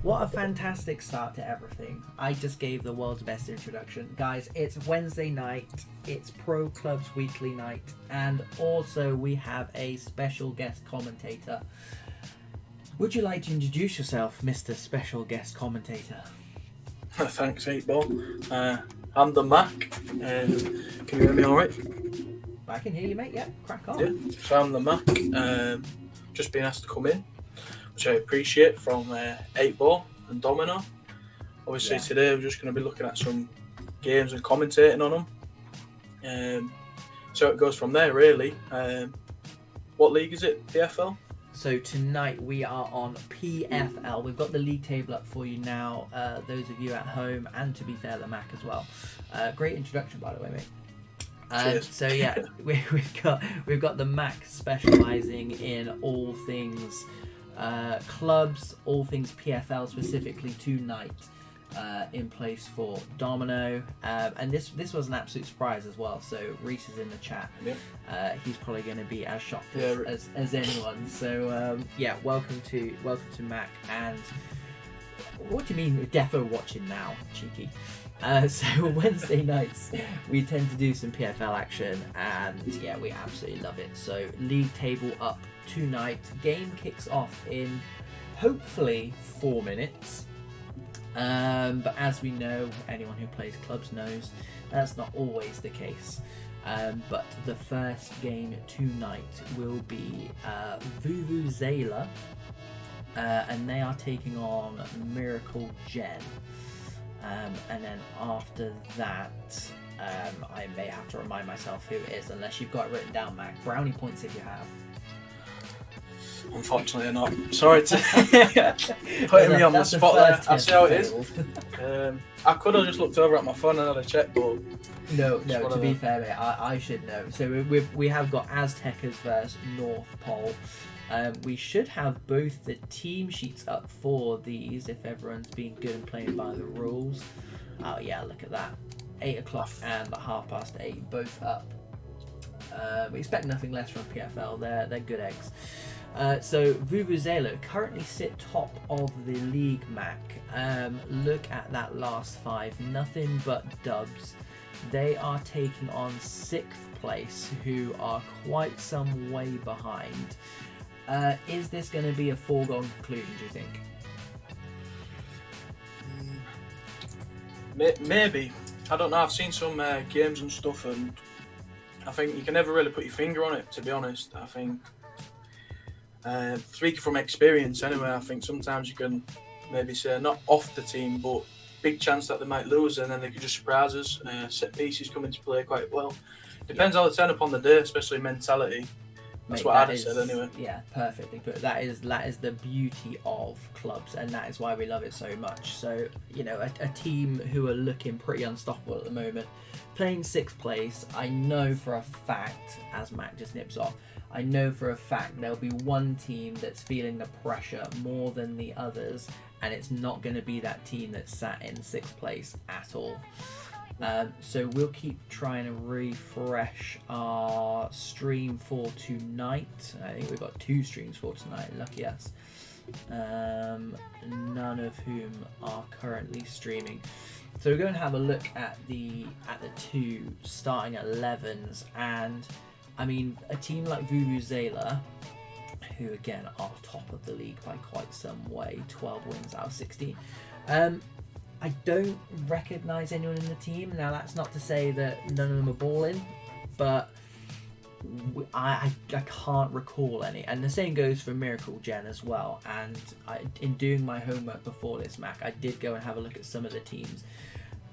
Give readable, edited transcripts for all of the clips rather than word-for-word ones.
What a fantastic start to everything. I just gave the world's best introduction. Guys, it's Wednesday night, it's Pro Clubs Weekly night, and also we have a special guest commentator. Would you like to introduce yourself, Mr. Special Guest Commentator? Thanks, 8ball. I'm the Mac. Can you hear me alright? I can hear you, mate. Yeah, crack on. Yeah, so I'm the Mac. Just being asked to come in, which I appreciate, from 8ball and Domino. Obviously, today we're just going to be looking at some games and commentating on them. So it goes from there, really. What league is it? PFL? So tonight we are on PFL. We've got the league table up for you now, those of you at home, and to be fair, the Mac as well. Great introduction, by the way, mate. So yeah, we've got the Mac specialising in all things clubs, all things PFL specifically tonight, in place for Domino, and this was an absolute surprise as well. So Reese is in the chat. Yep. He's probably going to be as shocked as anyone. So yeah, welcome to Mac. And what do you mean defo watching now, cheeky? So Wednesday nights we tend to do some PFL action, and yeah, we absolutely love it. So league table up tonight. Game kicks off in hopefully 4 minutes. But as we know, anyone who plays clubs knows that's not always the case. But the first game tonight will be Vubu Zayla, and they are taking on Miracle Gen. And then after that, I may have to remind myself who it is, unless you've got it written down, Mac. Brownie points if you have. Unfortunately not. Sorry to putting me on the spot there. I see how it is. I could have just looked over at my phone and had a check, but no. To be fair, mate, I should know. So we have got Aztecs versus North Pole. We should have both the team sheets up for these if everyone's been good and playing by the rules. Oh yeah, look at that. 8 o'clock and 8:30, both up. We expect nothing less from PFL. They're good eggs. So Vuvuzela currently sit top of the league, Mac. Look at that last 5, nothing but dubs. They are taking on 6th place, who are quite some way behind. Is this going to be a foregone conclusion, do you think? Maybe. I don't know. I've seen some games and stuff, and I think you can never really put your finger on it, to be honest. I think, speaking from experience anyway, I think sometimes you can maybe say not off the team, but big chance that they might lose, and then they could just surprise us. Set pieces come into play quite well. Depends how they turn up on the day, especially mentality. That's what I'd have said anyway. Yeah, perfectly put. That is the beauty of clubs, and that is why we love it so much. So, you know, a team who are looking pretty unstoppable at the moment, playing 6th place, I know for a fact, as Mac just nips off, I know for a fact there'll be one team that's feeling the pressure more than the others, and it's not going to be that team that's sat in 6th place at all. So we'll keep trying to refresh our stream for tonight. I think we've got 2 streams for tonight, lucky us. None of whom are currently streaming. So we're going to have a look at the 2 starting 11s, and I mean, a team like Vuvuzela, who again are top of the league by quite some way, 12 wins out of 16. I don't recognise anyone in the team. Now, that's not to say that none of them are balling, but I can't recall any. And the same goes for Miracle Gen as well. And in doing my homework before this, Mac, I did go and have a look at some of the teams.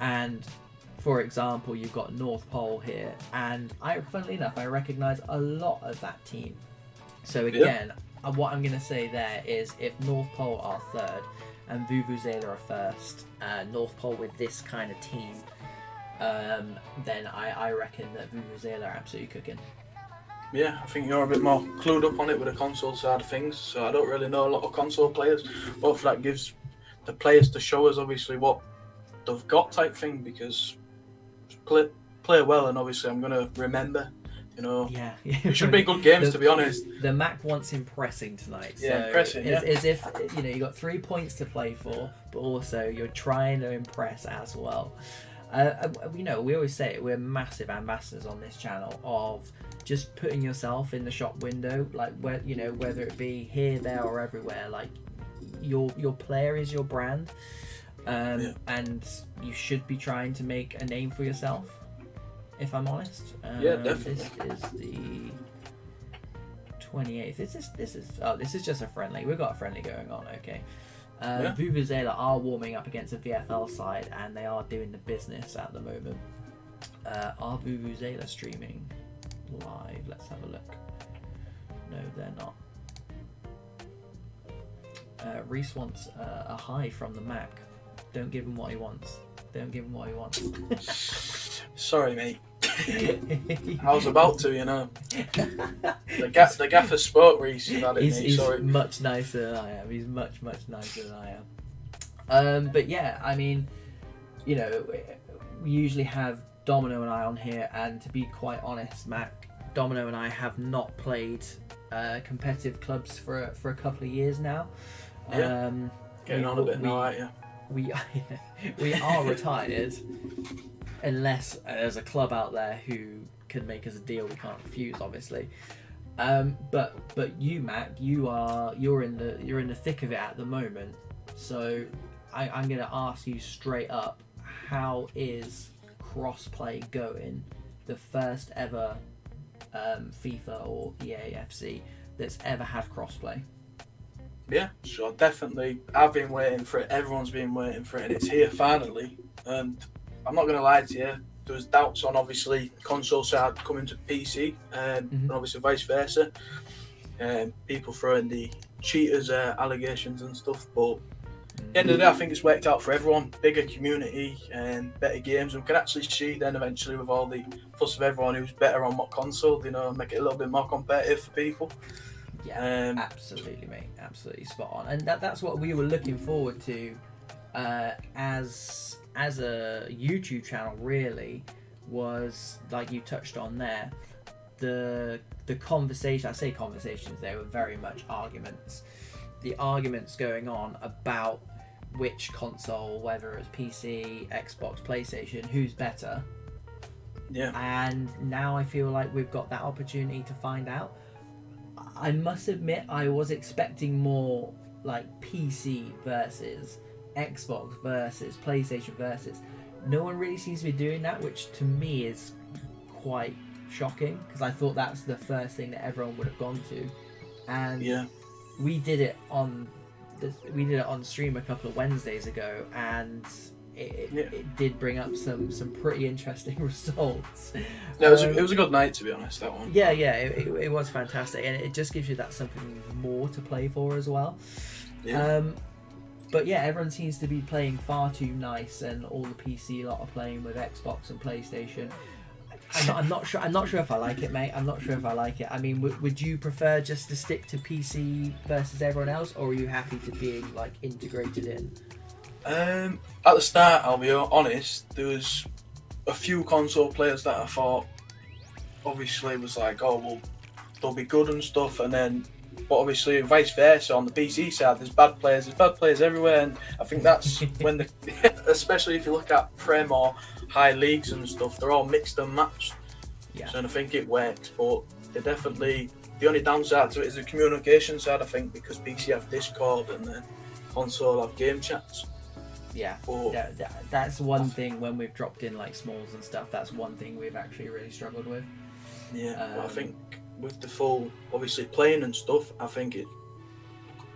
And for example, you've got North Pole here, and funnily enough, I recognise a lot of that team. So again, what I'm going to say there is, if North Pole are 3rd and Vuvuzela are 1st, North Pole with this kind of team, then I reckon that Vuvuzela are absolutely cooking. Yeah, I think you're a bit more clued up on it with the console side of things, so I don't really know a lot of console players. Hopefully that gives the players to show us obviously what they've got type thing, because play well, and obviously I'm going to remember You know, yeah. it should be good games, to be honest. The Mac wants impressing tonight. Yeah, so impressing. Yeah. As if you got 3 points to play for, but also you're trying to impress as well. We always say it. We're massive ambassadors on this channel of just putting yourself in the shop window, like whether it be here, there, or everywhere. Like your player is your brand, and you should be trying to make a name for yourself. If I'm honest, yeah, definitely. This is the 28th. This is just a friendly. We've got a friendly going on. Okay. Vubu are warming up against the VFL side, and they are doing the business at the moment. Are Vubu streaming live? Let's have a look. No, they're not. Reese wants a high from the Mac. Don't give him what he wants. Don't give him what he wants. Sorry, mate. I was about to, The gaffer spoke, Reese. He's much nicer than I am. He's much nicer than I am. But yeah, I mean, we usually have Domino and I on here, and to be quite honest, Mac, Domino and I have not played competitive clubs for a couple of years now. Yeah. Getting on a bit now, aren't you? We are retired, unless there's a club out there who can make us a deal we can't refuse, obviously. But you, Mac, you're in the thick of it at the moment. So I'm going to ask you straight up, how is Crossplay going? The first ever FIFA or Eafc that's ever had Crossplay. Yeah, sure, definitely. I've been waiting for it. Everyone's been waiting for it, and it's here finally. And I'm not going to lie to you. There was doubts on obviously console side coming to PC, and obviously vice versa. People throwing the cheaters allegations and stuff, but at the end of the day, I think it's worked out for everyone. Bigger community and better games, and we can actually see then eventually with all the fuss of everyone who's better on what console, make it a little bit more competitive for people. Yeah, absolutely, mate. Absolutely spot on. And that's what we were looking forward to as a YouTube channel, really, was, like you touched on there, the conversation. I say conversations, they were very much arguments. The arguments going on about which console, whether it's PC, Xbox, PlayStation, who's better. Yeah. And now I feel like we've got that opportunity to find out. I must admit, I was expecting more like PC versus Xbox versus PlayStation versus. No one really seems to be doing that, which to me is quite shocking, because I thought that's the first thing that everyone would have gone to. And we did it on stream a couple of Wednesdays ago, and it did bring up some pretty interesting results. Yeah, it was a good night, to be honest, that one. Yeah, it was fantastic, and it just gives you that something more to play for as well. Yeah. But yeah, everyone seems to be playing far too nice, and all the PC lot are playing with Xbox and PlayStation. I'm not sure if I like it, mate. I'm not sure if I like it. I mean, would you prefer just to stick to PC versus everyone else, or are you happy to be like integrated in? At the start, I'll be honest, there was a few console players that I thought obviously was like, oh well, they'll be good and stuff, and then but obviously vice versa on the PC side, there's bad players everywhere, and I think that's when especially if you look at Prem or high leagues and stuff, they're all mixed and matched. Yeah. So I think it works, but they definitely, the only downside to it is the communication side, I think, because PC have Discord and then console have game chats. Yeah, that's one thing when we've dropped in like smalls and stuff. That's one thing we've actually really struggled with. Yeah, but I think with the full, obviously playing and stuff, I think it's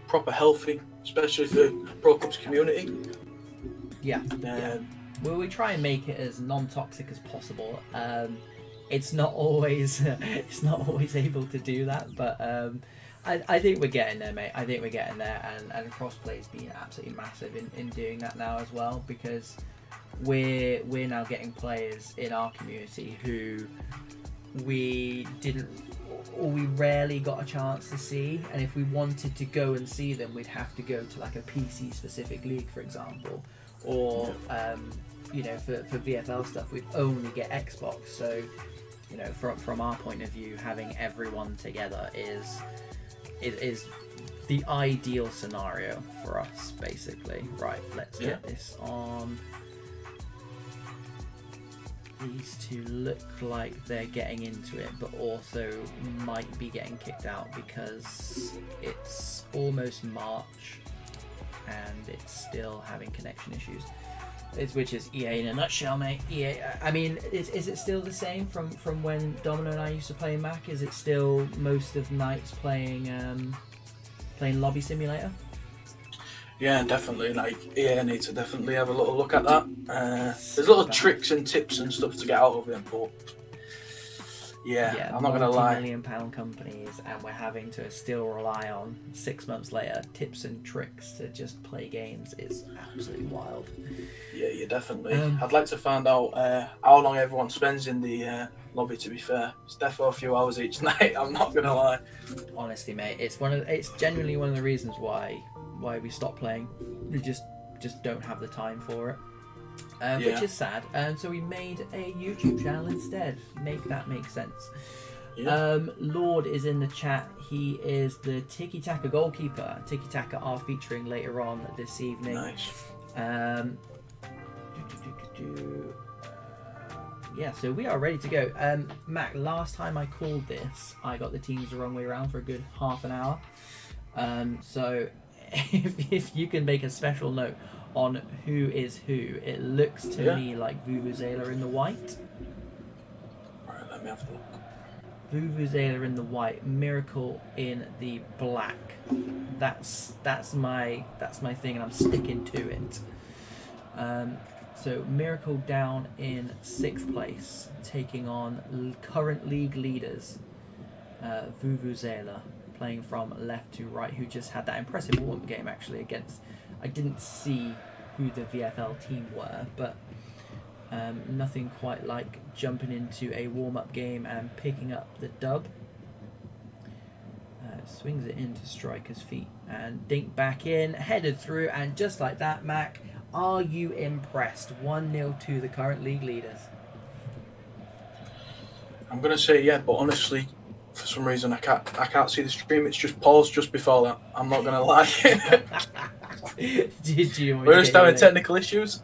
proper healthy, especially for Pro Clubs community. Yeah. Well, we try and make it as non-toxic as possible. It's not always able to do that, but I think we're getting there, mate. I think we're getting there, and Crossplay's been absolutely massive in doing that now as well, because we're now getting players in our community who we rarely got a chance to see, and if we wanted to go and see them, we'd have to go to like a PC specific league, for example, or for VFL stuff, we'd only get Xbox. So you know, from our point of view, having everyone together is the ideal scenario for us, basically. Right, let's get this on. These two look like they're getting into it, but also might be getting kicked out because it's almost March and it's still having connection issues. Which is EA in a nutshell, mate. EA. I mean, is it still the same from when Domino and I used to play Mac? Is it still most of nights playing Lobby Simulator? Yeah, definitely. Like, EA need to definitely have a little look at that. There's little tricks and tips and stuff to get out of it, but I'm not gonna lie. multi-million-pound companies, and we're having to still rely on 6 months later tips and tricks to just play games is absolutely wild. Yeah, definitely. I'd like to find out how long everyone spends in the lobby. To be fair, it's definitely a few hours each night. I'm not gonna lie. Honestly, mate, it's genuinely one of the reasons why we stopped playing. We just don't have the time for it. Which is sad. So we made a YouTube channel instead. Make sense. Yeah. Lord is in the chat. He is the Tiki Taka goalkeeper. Tiki Taka are featuring later on this evening. Nice. Yeah, so we are ready to go. Mac, last time I called this, I got the teams the wrong way around for a good half an hour. So if you can make a special note on who is who, it looks to me like Vuvuzela in the white. Alright, let me have a look. Vuvuzela in the white, Miracle in the black. That's my thing, and I'm sticking to it. So Miracle down in 6th place, taking on current league leaders, Vuvuzela, playing from left to right, who just had that impressive warm-up game actually against. I didn't see who the VFL team were, but nothing quite like jumping into a warm-up game and picking up the dub. Swings it into Striker's feet and dink back in, headed through, and just like that, Mac, are you impressed? 1-0 to the current league leaders. I'm gonna say yeah, but honestly, for some reason I can't see the stream. It's just paused just before that. I'm not gonna lie. Did you? We're just having technical issues.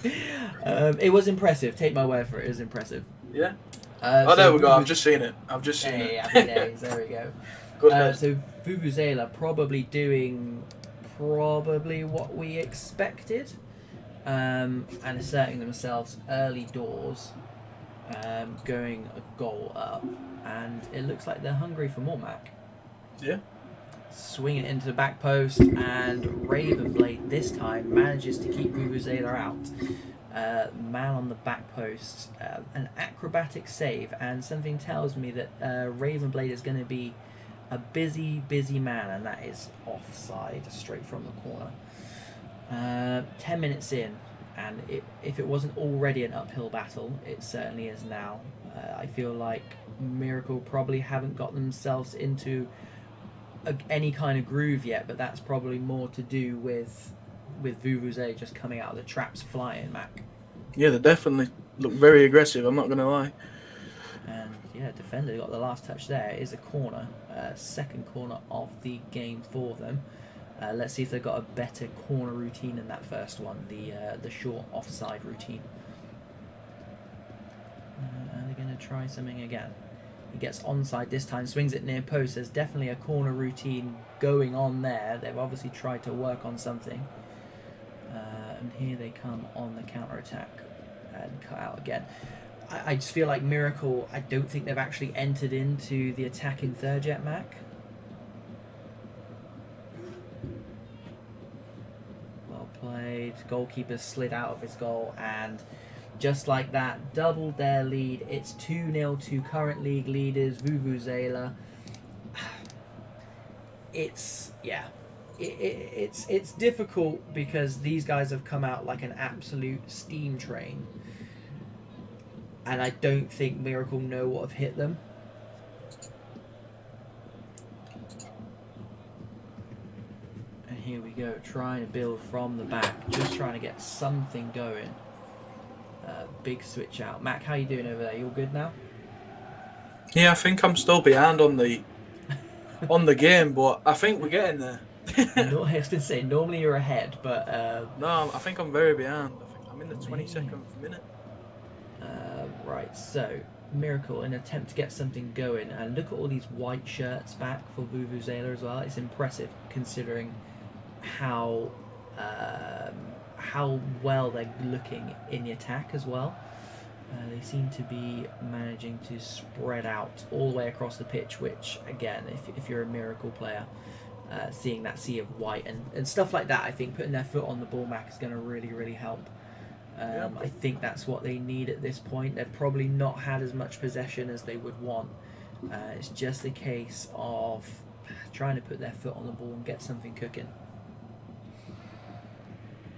It was impressive. Take my word for it. It was impressive. Yeah. So there we go. I've just seen it. Hey, happy days. There we go. Good. So Vuvuzela probably doing what we expected, and asserting themselves early doors, going a goal up, and it looks like they're hungry for more, Mac. Yeah. Swinging it into the back post, and Ravenblade this time manages to keep Vuvuzela out. Man on the back post, an acrobatic save, and something tells me that Ravenblade is going to be a busy man, and that is offside, straight from the corner. 10 minutes in, and if it wasn't already an uphill battle, it certainly is now. I feel like Miracle probably haven't got themselves into any kind of groove yet, but that's probably more to do with Vuvuzela just coming out of the traps flying, Mac. Yeah, they definitely look very aggressive, I'm not going to lie. And yeah, defender got the last touch there. It is a corner, second corner of the game for them. Let's see if they've got a better corner routine than that first one, the short offside routine. Are they going to try something again? He gets onside this time, swings it near post. There's definitely a corner routine going on there. They've obviously tried to work on something. And here they come on the counter-attack and cut out again. I just feel like Miracle, I don't think they've actually entered into the attacking third yet, Mac. Well played. Goalkeeper slid out of his goal, and just like that, doubled their lead. It's 2-0 to current league leaders, Vuvuzela. It's difficult because these guys have come out like an absolute steam train, and I don't think Miracle know what have hit them. And here we go, trying to build from the back, just trying to get something going. Big switch out. Mac, how you doing over there? You all good now? Yeah, I think I'm still behind on the game, but I think we're getting there. No, I was going to say, normally you're ahead, but... No, I think I'm very behind. I think I'm in the Maybe. 22nd minute. Right, so Miracle in an attempt to get something going, and look at all these white shirts back for Vuvuzela as well. It's impressive considering how well they're looking in the attack as well. They seem to be managing to spread out all the way across the pitch, which again, if you're a Miracle player, seeing that sea of white and stuff like that, I think putting their foot on the ball, Mac, is going to really help. I think that's what they need at this point. They've probably not had as much possession as they would want. It's just a case of trying to put their foot on the ball and get something cooking.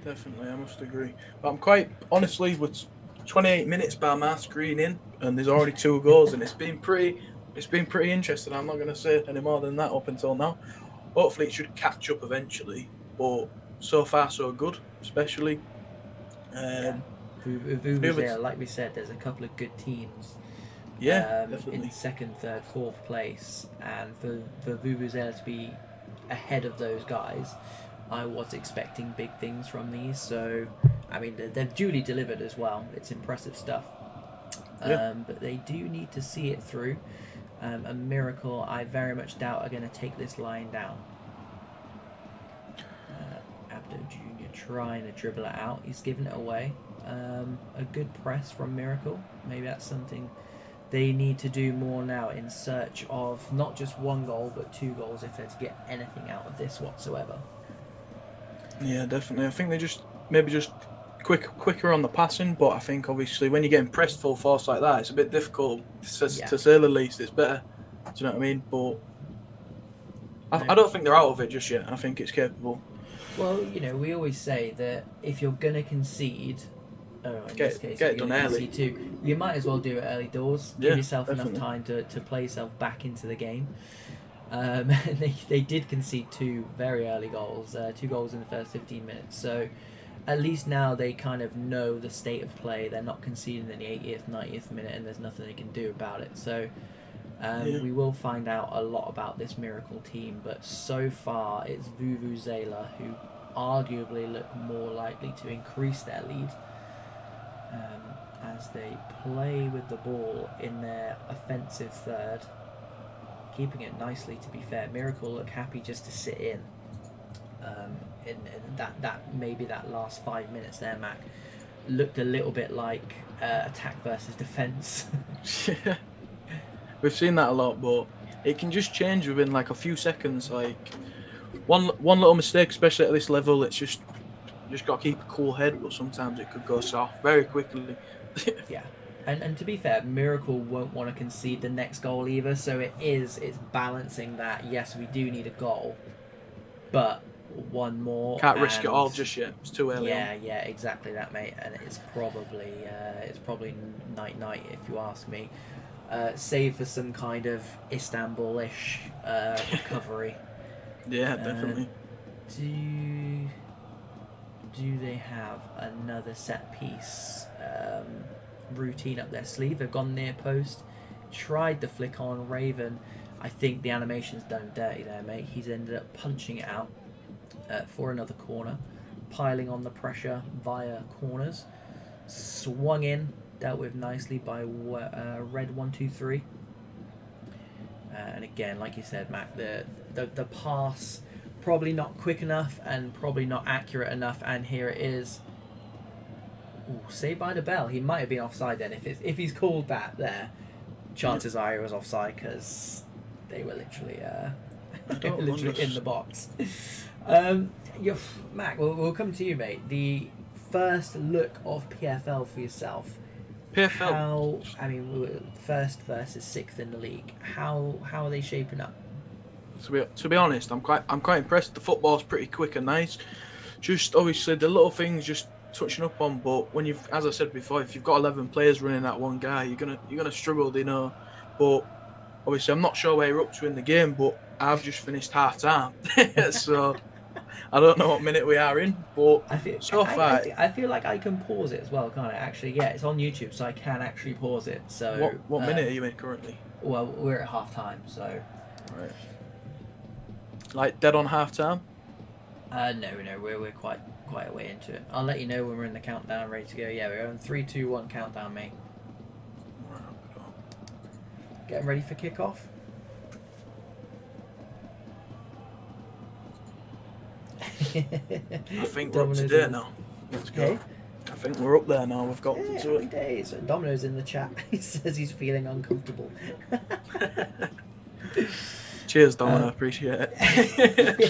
Definitely, I must agree. But I'm quite, honestly, with 28 minutes by my screen in, and there's already 2 goals, and it's been pretty interesting. I'm not going to say any more than that up until now. Hopefully it should catch up eventually, but so far so good, especially. Vuvuzela, like we said, there's a couple of good teams. Definitely. In 2nd, 3rd, 4th place, and for Vuvuzela to be ahead of those guys, I was expecting big things from these. So, I mean, they've duly delivered as well. It's impressive stuff. But they do need to see it through. A Miracle, I very much doubt, are going to take this line down. Abdo Jr. trying to dribble it out. He's given it away. A good press from Miracle. Maybe that's something they need to do more now in search of not just 1 goal, but 2 goals if they're to get anything out of this whatsoever. Yeah, definitely. I think they just quicker on the passing, but I think obviously when you're getting pressed full force like that, it's a bit difficult to say the least. It's better, do you know what I mean? But I don't think they're out of it just yet. I think it's capable. Well, you know, we always say that if you're going to concede, get it done early. Too, you might as well do it early doors. Yeah, give yourself definitely. enough time to play yourself back into the game. They did concede 2 very early goals, 2 goals in the first 15 minutes. So at least now they kind of know the state of play. They're not conceding in the 80th, 90th minute, and there's nothing they can do about it. So we will find out a lot about this Miracle team. But so far, it's Vuvuzela who arguably look more likely to increase their lead as they play with the ball in their offensive third. Keeping it nicely, to be fair. Miracle look happy just to sit in that maybe that last 5 minutes there, Mac, looked a little bit like attack versus defence. Yeah, we've seen that a lot, but it can just change within like a few seconds. Like one little mistake, especially at this level, it's just got to keep a cool head, but sometimes it could go south very quickly. Yeah. And to be fair, Miracle won't want to concede the next goal either, so it's balancing that. Yes, we do need a goal, but 1 more. Can't risk it all just yet. It's too early. Yeah, exactly that, mate. And it's probably night if you ask me. Save for some kind of Istanbul-ish recovery. Yeah, definitely. Do they have another set piece routine up their sleeve? They've gone near post, tried the flick on Raven. I think the animation's done dirty there, mate. He's ended up punching it out for another corner, piling on the pressure via corners. Swung in, dealt with nicely by Red 123. And again, like you said, Mac, the pass probably not quick enough and probably not accurate enough. And here it is. Ooh, saved by the bell. He might have been offside then. If he's called that there, chances are he was offside because they were literally in the box. Mac, we'll come to you, mate. The first look of PFL for yourself. PFL. First versus 6th in the league. How are they shaping up? To be honest, I'm quite impressed. The football's pretty quick and nice. Just obviously the little things just touching up on, but when you've, as I said before, if you've got 11 players running at one guy, you're gonna struggle, you know. But obviously, I'm not sure where you're up to in the game, but I've just finished half time, so I don't know what minute we are in, but I feel like I can pause it as well, can't I? Actually, yeah, it's on YouTube, so I can actually pause it. So what minute are you in currently? Well, we're at half time, so. Right. Like dead on half time? No, we're quite a way into it. I'll let you know when we're in the countdown, ready to go. Yeah, we're on 3, 2, 1 countdown, mate. Getting ready for kickoff. I think we're up to date now. Let's go. Hey? I think we're up there now. We've got to early days. Domino's in the chat. He says he's feeling uncomfortable. Cheers, Domino. Appreciate it.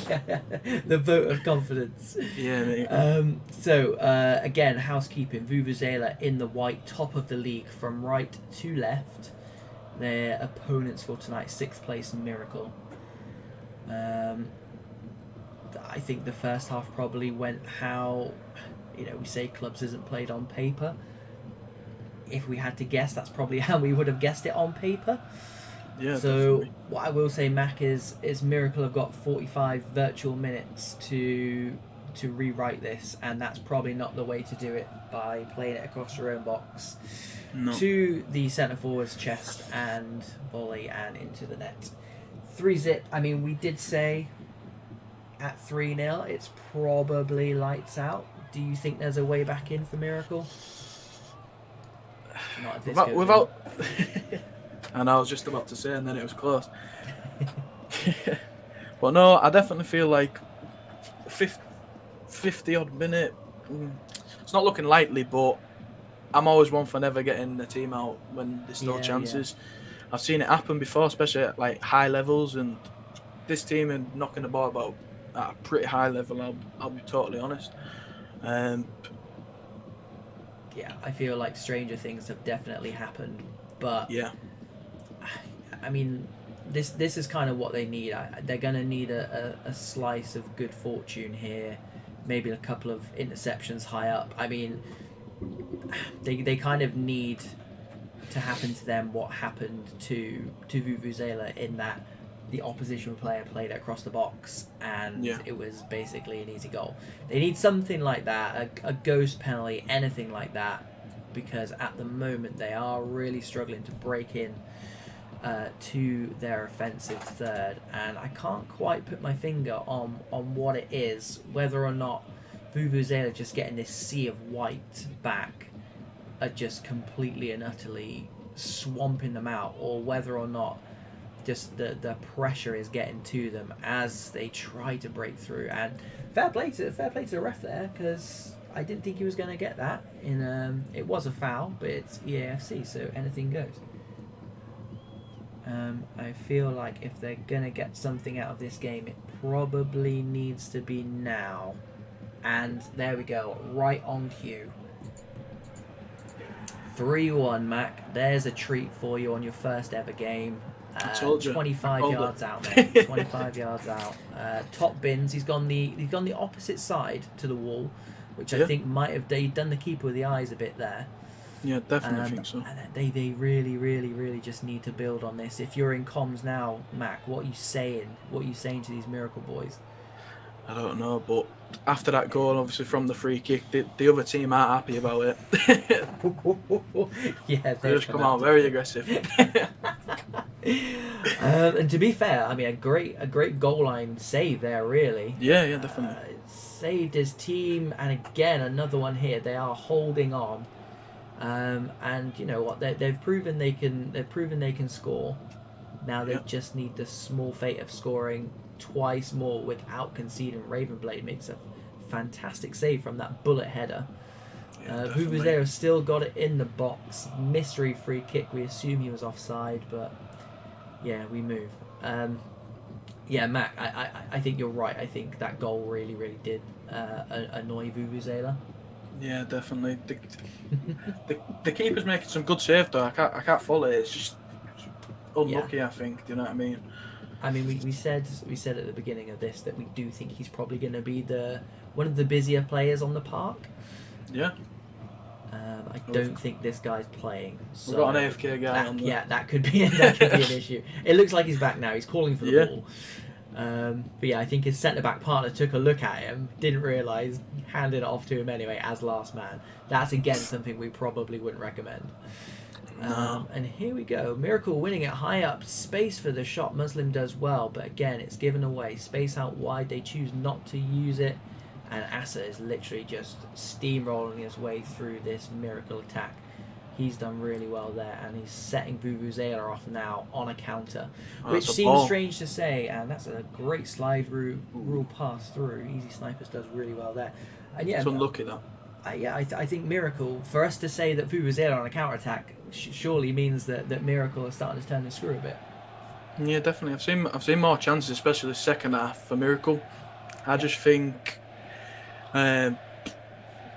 Yeah, the vote of confidence. Yeah, mate. So, again, housekeeping. Vuvuzela in the white, top of the league from right to left. Their opponents for tonight, 6th place Miracle. I think the first half probably went how, we say clubs isn't played on paper. If we had to guess, that's probably how we would have guessed it on paper. Yeah, so definitely. What I will say, Mac, is Miracle have got 45 virtual minutes to rewrite this, and that's probably not the way to do it by playing it across your own box to the centre forward's chest and volley and into the net. 3-zip. I mean, we did say at 3-0 it's probably lights out. Do you think there's a way back in for Miracle? Not at this without and I was just about to say, and then it was close. But no, I definitely feel like 50 odd minute. It's not looking likely, but I'm always one for never getting the team out when there's still chances. Yeah. I've seen it happen before, especially at like high levels, and this team are knocking the ball about at a pretty high level. I'll be totally honest. Yeah, I feel like stranger things have definitely happened, but yeah, I mean, this is kind of what they need. They're going to need a slice of good fortune here, maybe a couple of interceptions high up. I mean, they kind of need to happen to them what happened to Vuvuzela, in that the opposition player played it across the box and it was basically an easy goal. They need something like that, a ghost penalty, anything like that, because at the moment they are really struggling to break in to their offensive third, and I can't quite put my finger on what it is, whether or not Vuvuzela just getting this sea of white back are just completely and utterly swamping them out, or whether or not just the pressure is getting to them as they try to break through. And fair play to the ref there, because I didn't think he was going to get that. It was a foul, but it's Eafc, so anything goes. I feel like if they're going to get something out of this game, it probably needs to be now. And there we go, right on cue. 3-1, Mac. There's a treat for you on your first ever game. 25 yards out, mate. 25 yards out. Top bins. He's gone the opposite side to the wall, which I think might have done the keeper with the eyes a bit there. Yeah, definitely think so. And they really, really, really just need to build on this. If you're in comms now, Mac, what are you saying? What are you saying to these Miracle boys? I don't know, but after that goal, obviously from the free kick, the other team aren't happy about it. Yeah, they just come out very aggressive. And to be fair, I mean, a great goal line save there, really. Yeah, definitely. Saved his team, and again another one here. They are holding on, and you know what? They've proven they can score. Now they just need the small fate of scoring twice more without conceding. Ravenblade makes a fantastic save from that bullet header. Who was there? Still got it in the box. Mystery free kick. We assume he was offside, but yeah, we move. Yeah, Mac, I think you're right. I think that goal really, really did annoy Vuvuzela. Yeah, definitely. The keeper's making some good saves though. I can't follow it. It's just unlucky. I think. Do you know what I mean? I mean, we said at the beginning of this that we do think he's probably going to be one of the busier players on the park. Yeah. I don't think this guy's playing. So we've got an AFK guy on there. Yeah, that could be an issue. It looks like he's back now. He's calling for the ball. But yeah, I think his centre-back partner took a look at him, didn't realise, handed it off to him anyway as last man. That's again something we probably wouldn't recommend. No. And here we go. Miracle winning it high up. Space for the shot. Muslim does well, but again, it's given away. Space out wide. They choose not to use it. And Asa is literally just steamrolling his way through this Miracle attack. He's done really well there, and he's setting Vuvuzela off now on a counter, which seems strange to say, and that's a great slide rule pass through. Easy Snipers does really well there. And yeah, it's unlucky that. I think Miracle, for us to say that Vuvuzela on a counter attack surely means that Miracle is starting to turn the screw a bit. Yeah, definitely. I've seen more chances, especially the second half for Miracle. I just think they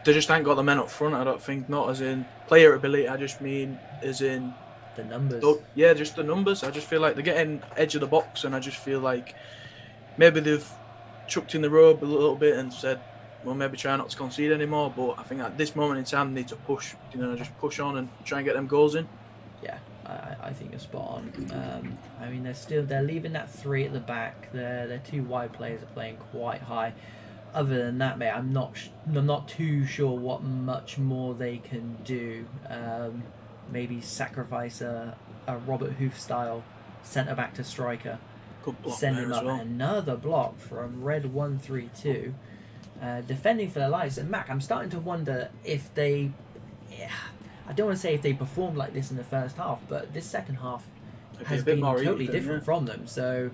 just ain't got the men up front. I don't think, not as in player ability. I just mean as in the numbers. Yeah, just the numbers. I just feel like they're getting edge of the box, and I just feel like maybe they've chucked in the robe a little bit and said, well, maybe try not to concede anymore. But I think at this moment in time, they need to push. Just push on and try and get them goals in. Yeah, I think you're spot on. I mean, they're leaving that 3 at the back. Their 2 wide players are playing quite high. Other than that, mate, I'm not too sure what much more they can do. Maybe sacrifice a Robert Hoof style centre back to striker. Good block. Send him there up. as well. Another block from Red 132. Defending for their lives. And Mac, I'm starting to wonder if they. Yeah, I don't want to say if they performed like this in the first half, but this second half has been totally different from them. So.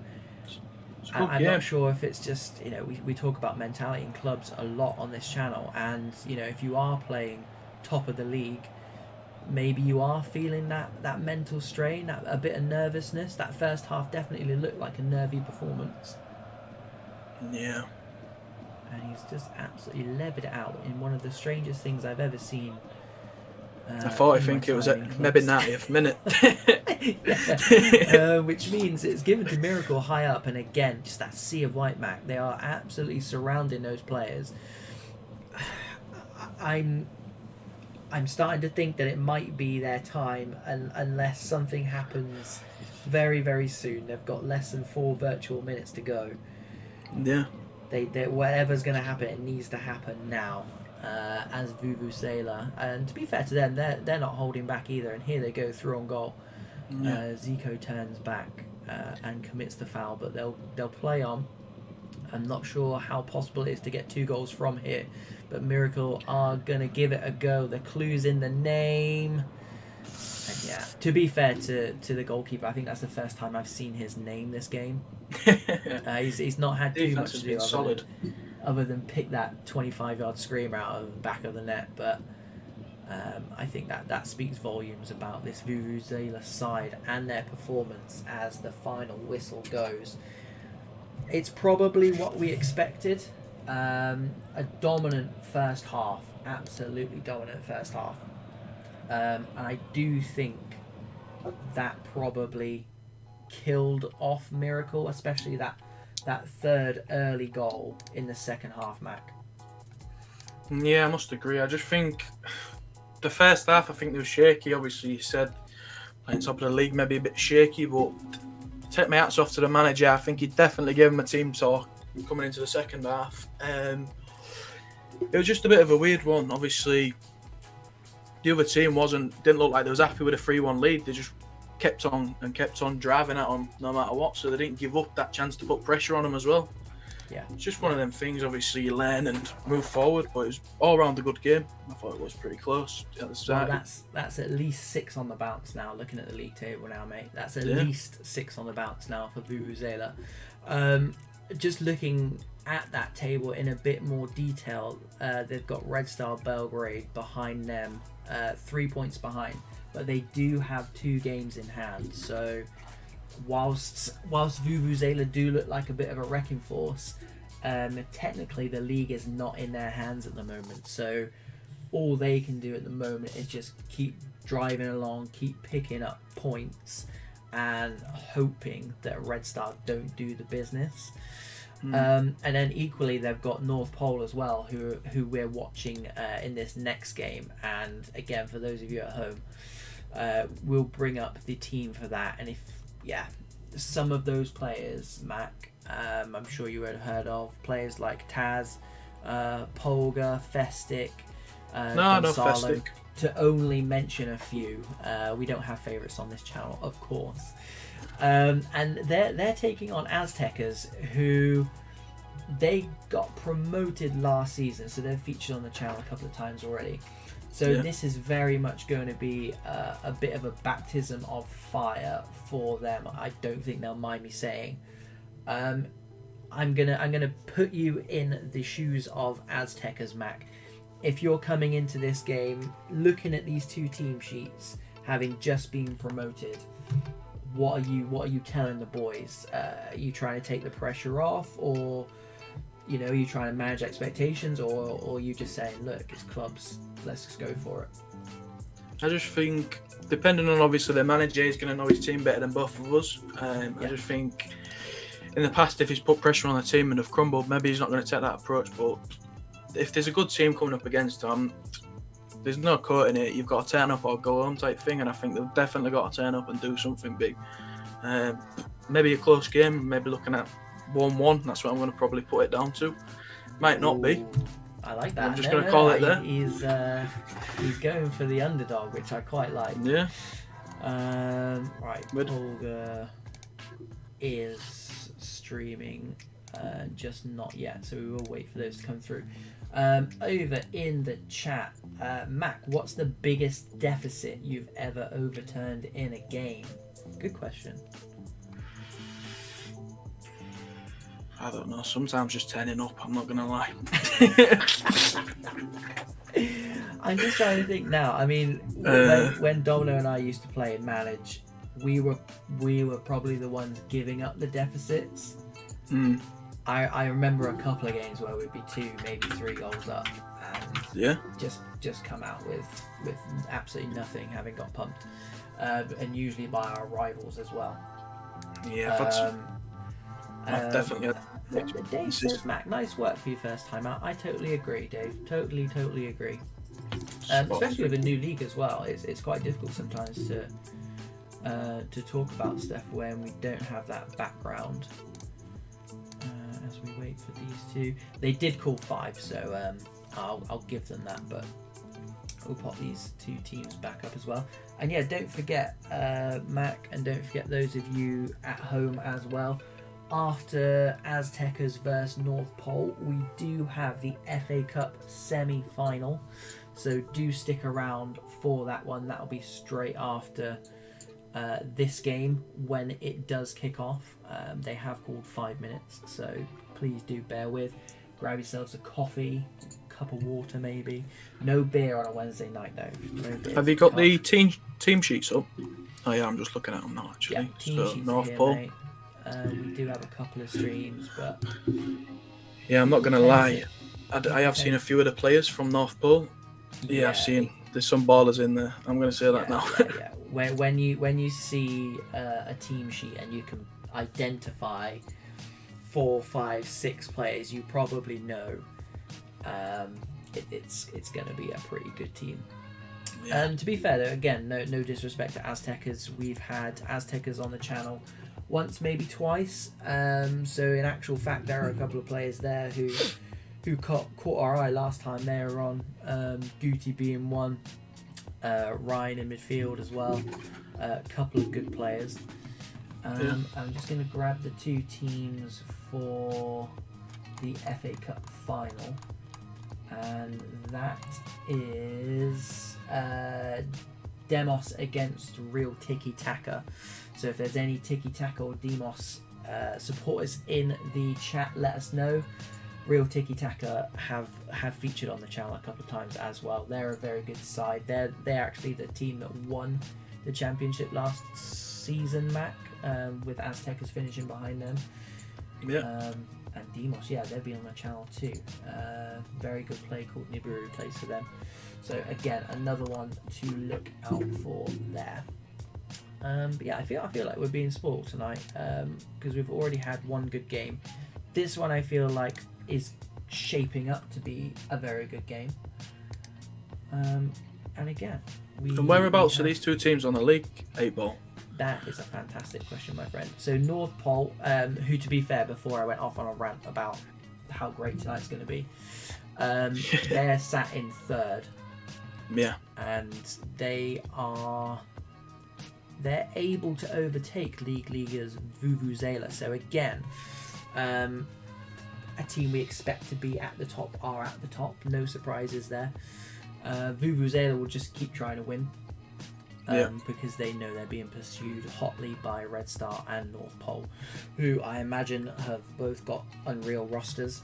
I'm not sure if it's just, we talk about mentality in clubs a lot on this channel, and if you are playing top of the league, maybe you are feeling that mental strain, a bit of nervousness. That first half definitely looked like a nervy performance. Yeah. And he's just absolutely levered it out in one of the strangest things I've ever seen. I think it was at maybe 90th minute. Which means it's given to Miracle high up, and again, just that sea of white, Mac. They are absolutely surrounding those players. I'm starting to think that it might be their time, unless something happens very, very soon. They've got less than 4 virtual minutes to go. Yeah. They whatever's going to happen, it needs to happen now. As Vuvuzela, and to be fair to them, they're not holding back either. And here they go through on goal. Yeah. Zico turns back and commits the foul, but they'll play on. I'm not sure how possible it is to get 2 goals from here, but Miracle are gonna give it a go. The clue's in the name. And yeah, to be fair to the goalkeeper, I think that's the first time I've seen his name this game. He's not had too much to do other than pick that 25-yard screamer out of the back of the net, but I think that speaks volumes about this Vuvuzela side and their performance as the final whistle goes. It's probably what we expected. A dominant first half, absolutely dominant first half. And I do think that probably killed off Miracle, especially that third early goal in the second half, Mac. Yeah, I must agree. I just think the first half, I think they were shaky. Obviously, you said playing top of the league, maybe a bit shaky, but take my hats off to the manager. I think he definitely gave him a team talk coming into the second half. It was just a bit of a weird one. Obviously, the other team didn't look like they was happy with a 3-1 lead. They just kept on driving at them no matter what, so they didn't give up that chance to put pressure on them as well. Yeah, it's just one of them things. Obviously, you learn and move forward, but it was all around a good game. I thought it was pretty close at the start. Well, that's at least 6 on the bounce now. Looking at the league table now, mate, that's at least 6 on the bounce now for Vuvuzela. Just looking at that table in a bit more detail, they've got Red Star Belgrade behind them, 3 points behind. But they do have 2 games in hand. So whilst Vuvuzela do look like a bit of a wrecking force, technically the league is not in their hands at the moment. So all they can do at the moment is just keep driving along, keep picking up points, and hoping that Red Star don't do the business. And then equally, they've got North Pole as well, who we're watching in this next game. And again, for those of you at home, we'll bring up the team for that. And if some of those players, Mac, I'm sure you would have heard of players like Taz, Polga, Festic, No Gonzalo, Festic. to only mention a few. We don't have favourites on this channel, of course. And they're taking on Aztecers, who they got promoted last season, so they've featured on the channel a couple of times already. So this is very much going to be a bit of a baptism of fire for them. I don't think they'll mind me saying. I'm gonna put you in the shoes of Aztecers, Mac. If you're coming into this game looking at these two team sheets, having just been promoted, what are you telling the boys? Are you trying to take the pressure off, or are you trying to manage expectations, or are you just saying, look, it's clubs, let's just go for it? I just think, depending on obviously the manager, he's going to know his team better than both of us. I just think in the past, if he's put pressure on the team and have crumbled, maybe he's not going to take that approach. But if there's a good team coming up against him, there's no cutting it. You've got to turn up or go home type thing, and I think they've definitely got to turn up and do something big. Maybe a close game, maybe looking at 1-1. That's what I'm going to probably put it down to. Might not be. I like that. I'm just going to call it there. He's going for the underdog, which I quite like. Yeah. Right. Olga is streaming, just not yet, so we will wait for those to come through. Over in the chat, Mac, what's the biggest deficit you've ever overturned in a game? Good question. I don't know. Sometimes just turning up. I'm not gonna lie. I'm just trying to think now. I mean, when Domino and I used to play and manage, we were probably the ones giving up the deficits. I remember a couple of games where we'd be 2, maybe 3 goals up, and just come out with absolutely nothing, having got pumped, and usually by our rivals as well. Yeah, I've definitely. Dave says, Mac, nice work for your first time out. I totally agree, Dave. Totally agree. Especially with a new league as well. It's quite difficult sometimes to talk about stuff when we don't have that background. As we wait for these two, they did call 5, so I'll give them that. But we'll pop these two teams back up as well. And yeah, don't forget Mac, and don't forget those of you at home as well. After Aztecers versus North Pole, we do have the FA Cup semi-final, so do stick around for that one. That'll be straight after this game when it does kick off. They have called 5 minutes, so please do bear with. Grab yourselves a coffee, cup of water maybe. No beer on a Wednesday night though. No beer. Have you got the team sheets up? Oh yeah, I'm just looking at them now actually. Yeah, team so sheets North here, Pole. mate. We do have a couple of streams, but yeah, I'm not gonna lie. I have seen a few of the players from North Pole. Yeah, I've seen. There's some ballers in there. I'm gonna say that now. Yeah. When you see a team sheet and you can identify 4, 5, 6 players, you probably know it's going to be a pretty good team. Yeah. To be fair though, again, no disrespect to Aztecers. We've had Aztecers on the channel once, maybe twice. So in actual fact, there are a couple of players there who caught our eye last time they were on. Guti being one, Ryan in midfield as well. A couple of good players. I'm just going to grab the two teams for the FA Cup final, and that is Demos against Real Tiki Taka. So if there's any Tiki Taka or Demos supporters in the chat, let us know. Real Tiki Taka have featured on the channel a couple of times as well. They're a very good side. They're actually the team that won the championship last season, Mac, with Aztecers finishing behind them. Yeah. And Demos, they've been on the channel too. Very good play called Nibiru plays for them. So again, another one to look out for there. But yeah, I feel like we're being spoiled tonight because we've already had one good game. This one I feel like is shaping up to be a very good game. And again, and whereabouts are these two teams on the league 8 ball? That is a fantastic question, my friend. So North Pole, who, to be fair, before I went off on a rant about how great tonight's going to be, they're sat in third. Yeah. And they're able to overtake league leaders Vuvu. So again, a team we expect to be at the top are at the top. No surprises there. Vuvu will just keep trying to win. Because they know they're being pursued hotly by Red Star and North Pole, who I imagine have both got unreal rosters,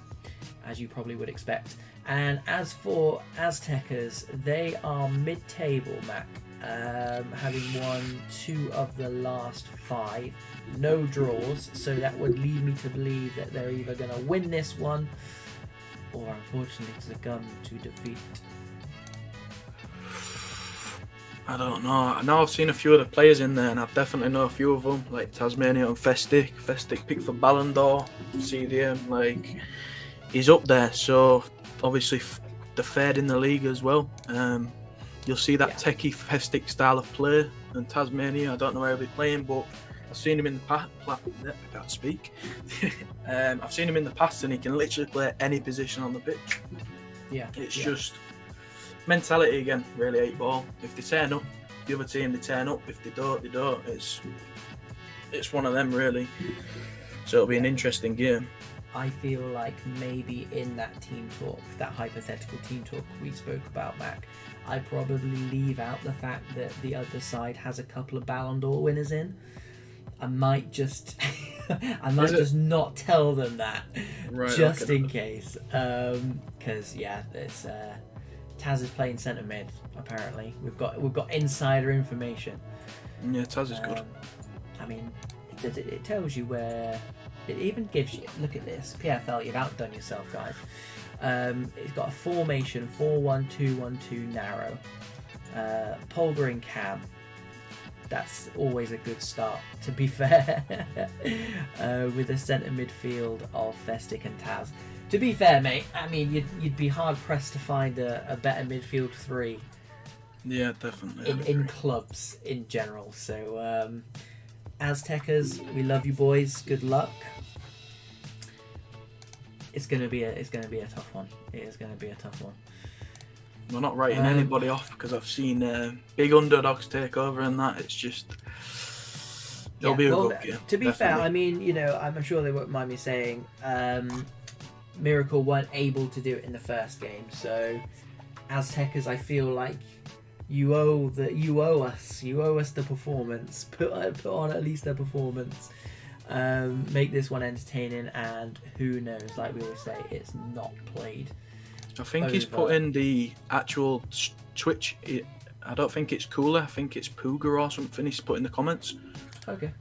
as you probably would expect. And as for Aztecers, they are mid-table, Mac, having won 2 of the last 5. No draws, so that would lead me to believe that they're either going to win this one or unfortunately succumb to defeat. I don't know. I know I've seen a few of the players in there, and I definitely know a few of them, like Tasmania and Festic. Festic picked for Ballon d'Or, CDM, like, he's up there, so obviously the third in the league as well. You'll see that techie Festic style of play, and Tasmania, I don't know where he'll be playing, but I've seen him in the past. I can't speak. I've seen him in the past, and he can literally play any position on the pitch. It's just mentality again, really. 8 ball. If they turn up, the other team, they turn up. If they don't, they don't. It's one of them, really. So it'll be an interesting game. I feel like maybe in that team talk, that hypothetical team talk we spoke about, Mac, I'd probably leave out the fact that the other side has a couple of Ballon d'Or winners in. I might just just not tell them that, just in case. Because it's Taz is playing centre mid. Apparently, we've got insider information. Yeah, Taz is good. I mean, it tells you where. It even gives you. Look at this, PFL. You've outdone yourself, guys. It's got a formation 4-1-2-1-2 narrow. Polgar and Cam. That's always a good start, to be fair. With a centre midfield of Festic and Taz. To be fair, mate, I mean, you'd be hard pressed to find a better midfield 3. Yeah, definitely. In clubs in general. So, Aztecers, we love you, boys. Good luck. It's gonna be a tough one. It is gonna be a tough one. We're not writing anybody off, because I've seen big underdogs take over and that. It's just it'll be a good game. To be fair, I mean, I'm sure they won't mind me saying, Miracle weren't able to do it in the first game, so Aztecers, I feel like you owe us the performance. Put on at least a performance. Make this one entertaining, and who knows? Like we always say, it's not played. I think he's put in the actual Twitch. I don't think it's Cooler. I think it's Pooger or something. He's put in the comments. Okay.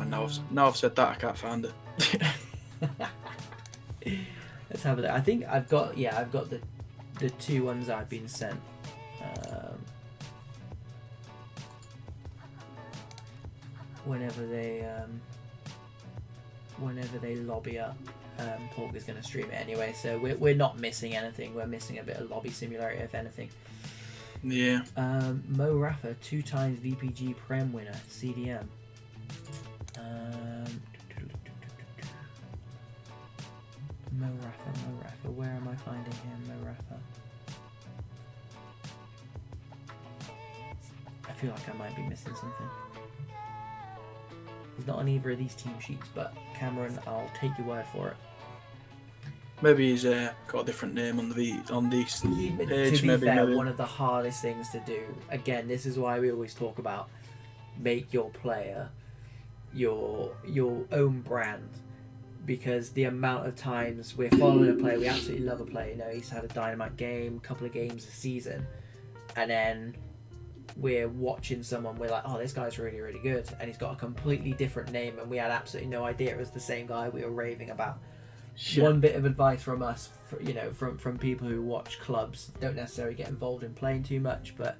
Now I've said that, I can't find it. Let's have a look. I think I've got the 2 ones I've been sent. Whenever they lobby up, Pork is going to stream it anyway, so we're not missing anything. We're missing a bit of lobby simulator, if anything. Yeah. Mo Rafa, 2 times VPG Prem winner, CDM. Mo Rafa, where am I finding him? Mo Rafa. I feel like I might be missing something. He's not on either of these team sheets, but Cameron, I'll take your word for it. Maybe he's got a different name on this page. To be fair, one of the hardest things to do. Again, this is why we always talk about make your player your own brand, because the amount of times we're following a player, we absolutely love a player. He's had a dynamite game, a couple of games a season, and then we're watching someone, we're like, oh, this guy's really, really good, and he's got a completely different name, and we had absolutely no idea it was the same guy we were raving about. Sure. One bit of advice from us, from people who watch clubs, don't necessarily get involved in playing too much, but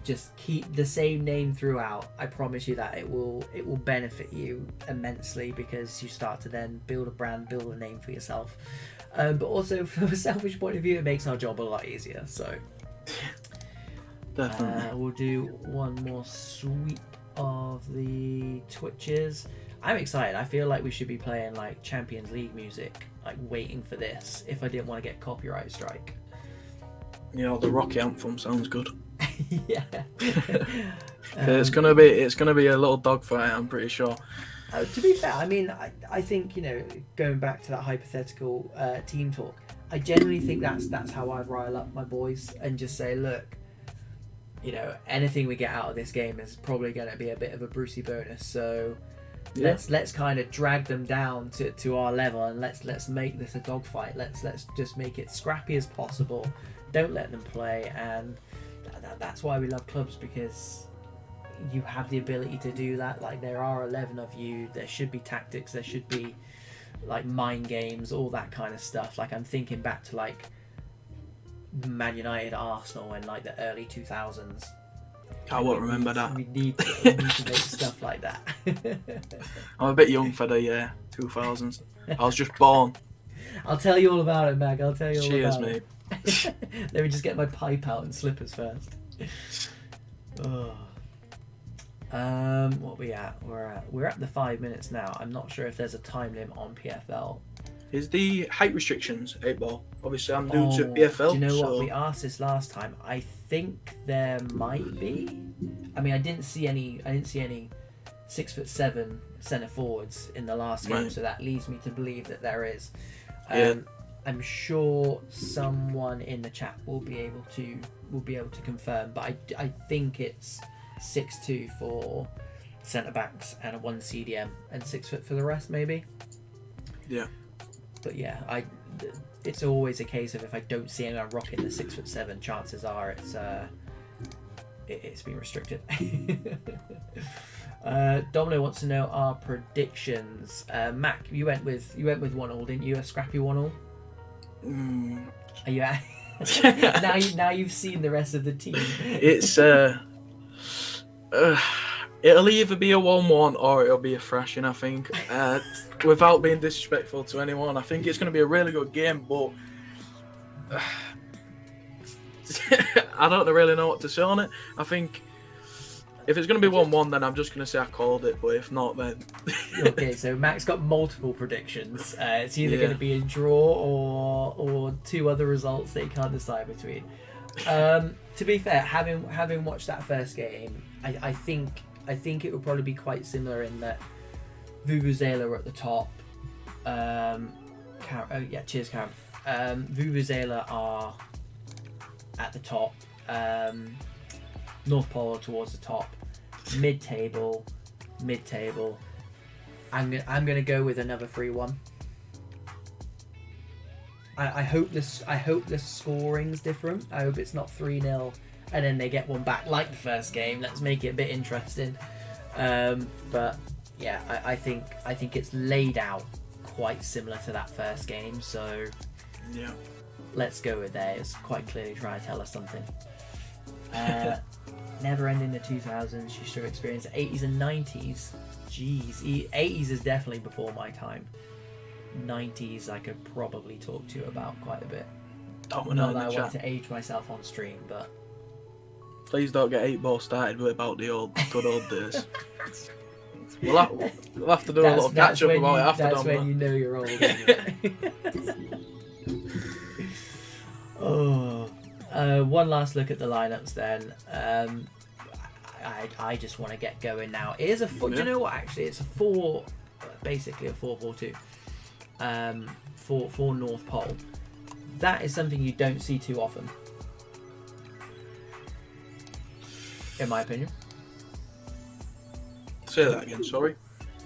just keep the same name throughout. I promise you that it will benefit you immensely, because you start to then build a brand, build a name for yourself. But also from a selfish point of view, it makes our job a lot easier. So Definitely. We'll do one more sweep of the Twitches. I'm excited. I feel like we should be playing like Champions League music, like waiting for this. If I didn't want to get copyright strike. You know, the Rocky anthem sounds good. Yeah. It's gonna be a little dogfight, I'm pretty sure. To be fair, I mean, I think, you know, going back to that hypothetical team talk, I generally think that's how I'd rile up my boys and just say, look, you know, anything we get out of this game is probably going to be a bit of a Brucey bonus. So let's kind of drag them down to our level, and let's make this a dogfight. Let's just make it scrappy as possible. Don't let them play, and that's why we love clubs, because you have the ability to do that. Like, there are 11 of you. There should be tactics. There should be like mind games, all that kind of stuff. Like, I'm thinking back to like Man United, Arsenal in like the early 2000s. I won't remember that. We need to make stuff like that. I'm a bit young for the 2000s. I was just born. I'll tell you all about it, Mag. I'll tell you all Cheers, about mate. it. Let me just get my pipe out and slippers first. Oh. What we at? We're at the 5 minutes now. I'm not sure if there's a time limit on PFL. Is the height restrictions 8 ball? Obviously, I'm new to PFL. Do you know so... what? We asked this last time. I think there might be. I mean, I didn't see any 6'7" centre forwards in the last game, Right. so that leads me to believe that there is. Yeah. I'm sure someone in the chat will be able to confirm, but I think it's 6'2" for centre backs and a 1 CDM and 6 foot for the rest, maybe. Yeah. But yeah, it's always a case of if I don't see anyone rocking the 6'7", chances are it's been restricted. Domino wants to know our predictions. Mac, you went with 1-1, didn't you? A scrappy 1-1. Are you at... now you've seen the rest of the team. It's it'll either be a 1-1 or it'll be a thrashing, I think. Without being disrespectful to anyone, I think it's going to be a really good game, but I don't really know what to say on it. I think if it's going to be 1-1, then I'm just going to say I called it, but if not, then... Okay, so Mac's got multiple predictions. It's either going to be a draw or two other results that he can't decide between. To be fair, having watched that first game, I think it would probably be quite similar in that Vuvuzela are at the top. Cheers, Karen. Vuvuzela are at the top. North Pole towards the top. Mid-table. I'm gonna go with another 3-1. I hope the scoring's different. I hope it's not 3-0 and then they get one back like the first game. Let's make it a bit interesting. But yeah, I think it's laid out quite similar to that first game. So yeah, let's go with that. It's quite clearly trying to tell us something. Never ending the 2000s. You should experience 80s and 90s. Jeez, 80s is definitely before my time. 90s I could probably talk to you about quite a bit. Not that I want to age myself on stream, but please don't get 8 ball started with about the good old days. We'll have to do a little catch up about it after. That's when you know you're old. One last look at the lineups then. I just want to get going now. It is a do you know what? Actually, it's basically a 4-4-2. For North Pole. That is something you don't see too often, in my opinion. Say that again, sorry.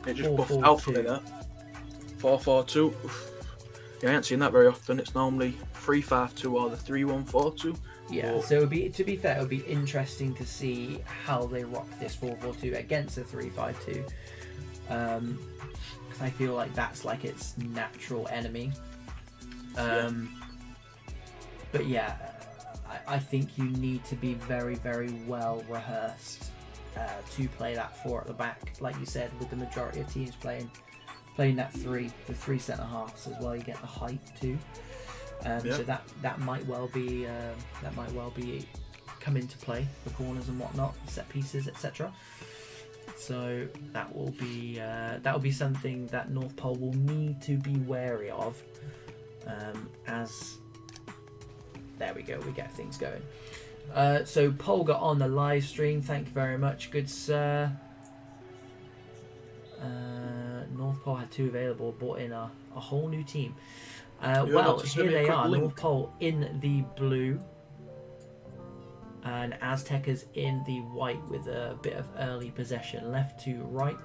It just buffed out for me there. 4-4-2. You ain't seen that very often. It's normally 3-5-2 or the 3-1-4-2. Yeah, so to be fair, it would be interesting to see how they rock this 4-4-2 against a 3-5-2. I feel like that's like its natural enemy. But yeah, I think you need to be very, very well rehearsed to play that 4 at the back, like you said, with the majority of teams playing that 3, the 3 centre halves as well. You get the height too. So that might well be come into play for corners and whatnot, set pieces, etc. So that will be something that North Pole will need to be wary of. As there we go, we get things going. So Polga on the live stream, thank you very much, good sir. North Pole had 2 available, brought in a whole new team. Well, here they are, North Pole in the blue and Aztecers in the white with a bit of early possession, left to right.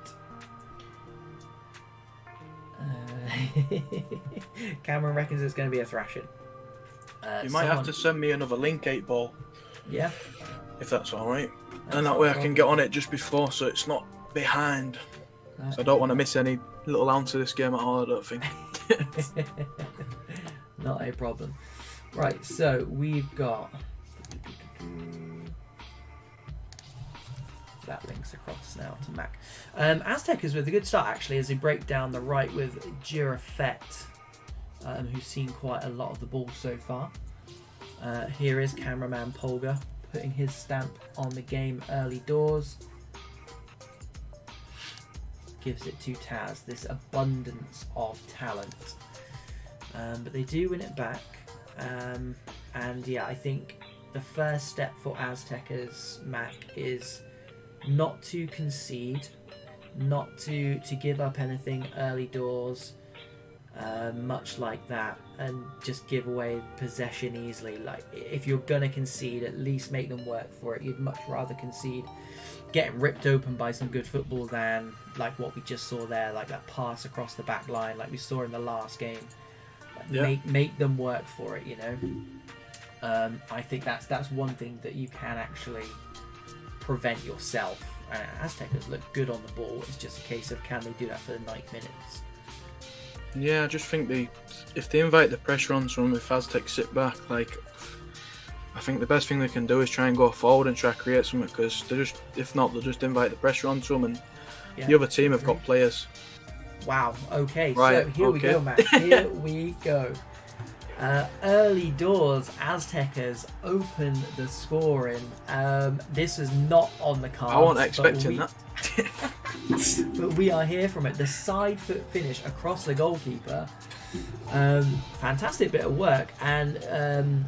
Cameron reckons it's going to be a thrashing. You might have to send me another link, 8-ball. Yeah. If that's alright. And that way I can get on it just before, so it's not behind. So I don't want to miss any little ounce of this game at all, I don't think. Not a problem. Right, so we've got... That links across now to Mac. Aztecers with a good start, actually, as they break down the right with Eafc, who's seen quite a lot of the ball so far. Here is cameraman Polga putting his stamp on the game early doors. Gives it to Taz, this abundance of talent. But they do win it back. And yeah, I think the first step for Aztecers, Mac, is not to concede, not to give up anything early doors, much like that, and just give away possession easily. Like, if you're gonna concede, at least make them work for it. You'd much rather concede getting ripped open by some good football than like what we just saw there, like that pass across the back line like we saw in the last game. Like, make them work for it, you know. I think that's one thing that you can actually prevent yourself. And Aztecers look good on the ball. It's just a case of, can they do that for the 90 minutes? Yeah, I just think if they invite the pressure on someone, if Aztecs sit back, like, I think the best thing they can do is try and go forward and try to create something, because if not, they'll just invite the pressure onto them, and the other team have got players. Wow, okay, right, so here we go, Matt. Here we go. Early doors, Aztecers open the scoring. This is not on the cards. I wasn't expecting that. But we are here from it. The side foot finish across the goalkeeper. Fantastic bit of work. And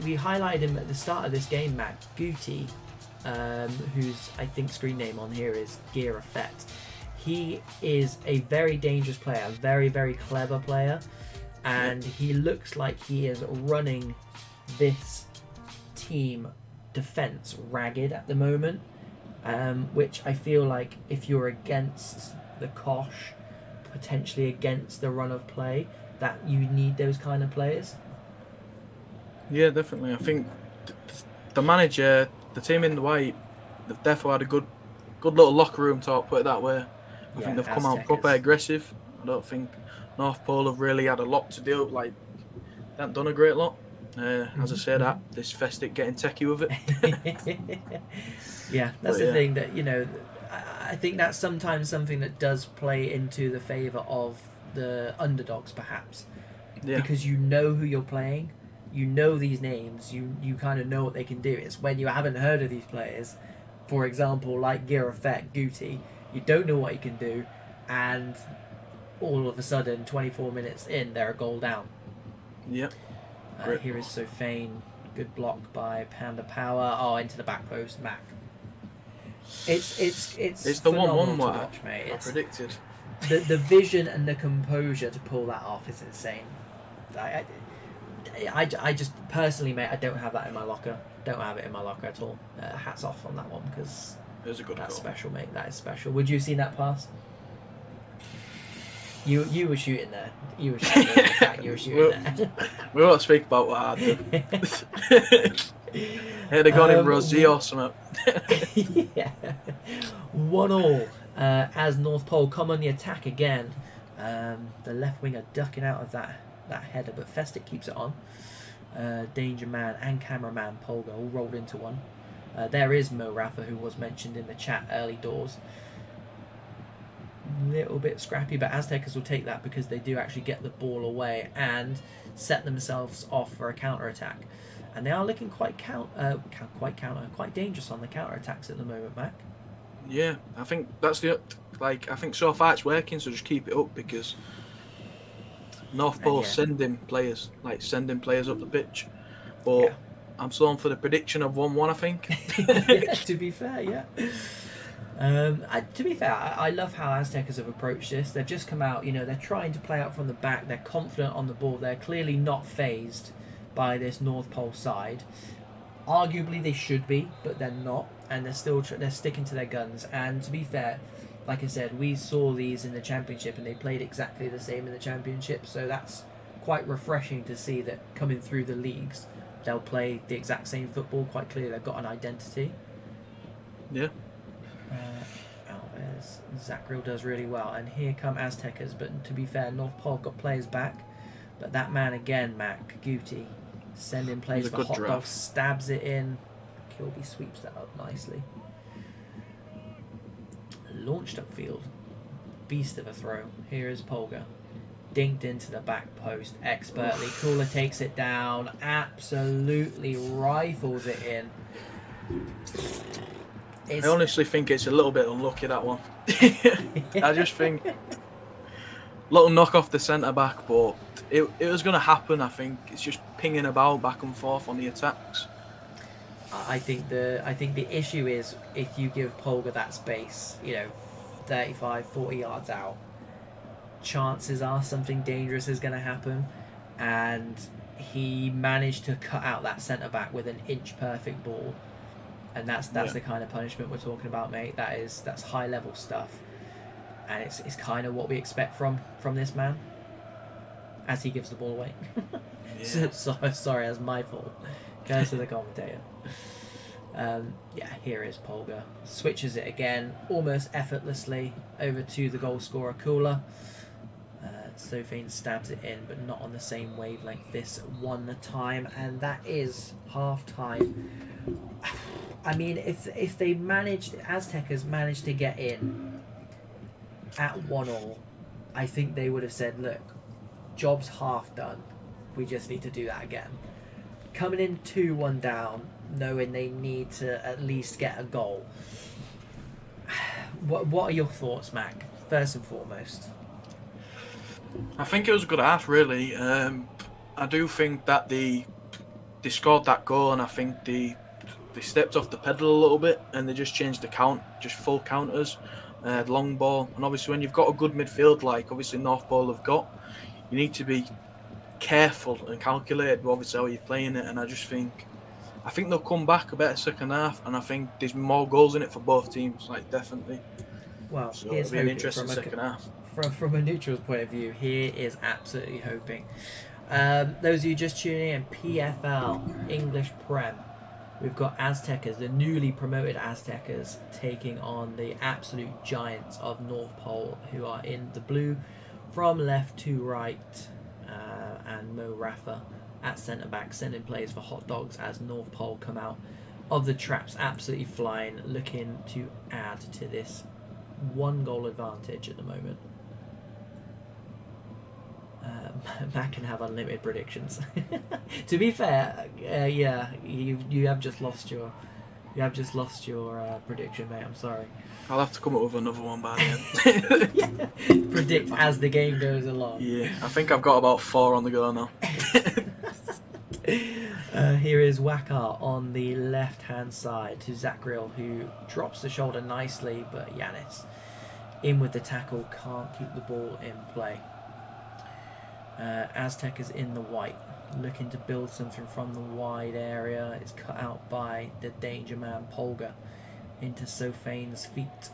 we highlighted him at the start of this game, Matt Guti, whose I think screen name on here is Eafc. He is a very dangerous player, a very, very clever player. And he looks like he is running this team defence ragged at the moment, which I feel like if you're against the Kosh, potentially against the run of play, that you need those kind of players. Yeah, definitely. I think the manager, the team in the white, they've definitely had a good little locker room talk, put it that way. I think they've come out proper aggressive. I don't think North Pole have really had a lot to do. Like, they haven't done a great lot. As I said, this Festic getting techie with it. Yeah, that's the thing that, you know, I think that's sometimes something that does play into the favour of the underdogs, perhaps. Yeah. Because you know who you're playing, you know these names, you kind of know what they can do. It's when you haven't heard of these players, for example, like Eafc, Guti, you don't know what he can do, and all of a sudden, 24 minutes in, they're a goal down. Yep. Here is Sofane. Good block by Panda Power. Oh, into the back post, Mac. It's the 1-1 what watch, mate. I predicted. The vision and the composure to pull that off is insane. I just personally, mate, I don't have that in my locker. Don't have it in my locker at all. Hats off on that one, because that's goal. Special, mate. That is special. Would you have seen that pass? You were shooting there. You were shooting there. We won't speak about what I did. He'd have gone in Rosie or something. Yeah. 1-1 as North Pole come on the attack again. The left winger ducking out of that header, but Festic keeps it on. Danger Man and cameraman Polga all rolled into one. There is Mo Rafa, who was mentioned in the chat early doors. Little bit scrappy, but Aztecers will take that because they do actually get the ball away and set themselves off for a counter attack. and they are looking quite dangerous on the counter attacks at the moment, Mac. Yeah, I think that's I think so far it's working. So just keep it up, because North Pole sending players up the pitch. But I'm still on for the prediction of 1-1. I think. Yeah, to be fair, yeah. To be fair, I love how Aztecers have approached this. They've just come out, they're trying to play out from the back. They're confident on the ball. They're clearly not phased by this North Pole side. Arguably, they should be, but they're not, and they're sticking to their guns. And to be fair, like I said, we saw these in the Championship, and they played exactly the same in the Championship. So that's quite refreshing to see that coming through the leagues, they'll play the exact same football. Quite clearly, they've got an identity. Yeah. Zacriel does really well, and here come Aztecers. But to be fair, North Pole got players back, but that man again, Mac Guti, sending plays for Hot Dog, stabs it in. Kilby sweeps that up nicely. Launched upfield, beast of a throw. Here is Polga, dinked into the back post expertly. Cooler takes it down, absolutely rifles it in. I honestly think it's a little bit unlucky, that one. I just think little knock off the centre back, but it was going to happen. I think it's just pinging about back and forth on the attacks. I think the issue is if you give Polga that space, 35, 40 yards out, chances are something dangerous is going to happen, and he managed to cut out that centre back with an inch perfect ball. And that's the kind of punishment we're talking about, mate. That's high level stuff, and it's kind of what we expect from this man, as he gives the ball away. Sorry, that's my fault. Goes to the commentator. Here is Polga, switches it again, almost effortlessly over to the goal scorer Kula. Sophane stabs it in, but not on the same wavelength this one time, and that is half time. I mean, if Aztecers managed to get in at 1-1, I think they would have said, look, job's half done. We just need to do that again. Coming in 2-1 down, knowing they need to at least get a goal. What are your thoughts, Mac, first and foremost? I think it was a good half, really. I do think that they scored that goal, and I think they stepped off the pedal a little bit, and they just changed the count, just full counters, long ball. And obviously when you've got a good midfield like obviously North Pole have got, you need to be careful and calculated with obviously how you're playing it. And I think they'll come back a better second half, and I think there's more goals in it for both teams, like definitely. Well, so it'll be an interesting second half. From a neutral's point of view, here is absolutely hoping. Those of you just tuning in, PFL English Prem. We've got Aztecers, the newly promoted Aztecers, taking on the absolute giants of North Pole, who are in the blue from left to right. And Mo Rafa at centre-back, sending plays for Hot Dogs as North Pole come out of the traps, absolutely flying, looking to add to this 1-goal advantage at the moment. Matt can have unlimited predictions. To be fair, you have just lost your prediction, mate. I'm sorry. I'll have to come up with another one by the end. Predict as the game goes along. Yeah, I think I've got about 4 on the go now. Here is Wakar on the left-hand side to Zacriel, who drops the shoulder nicely, but Yanis in with the tackle, can't keep the ball in play. Aztec is in the white, looking to build something from the wide area. It's cut out by the danger man Polga into Sophane's feet.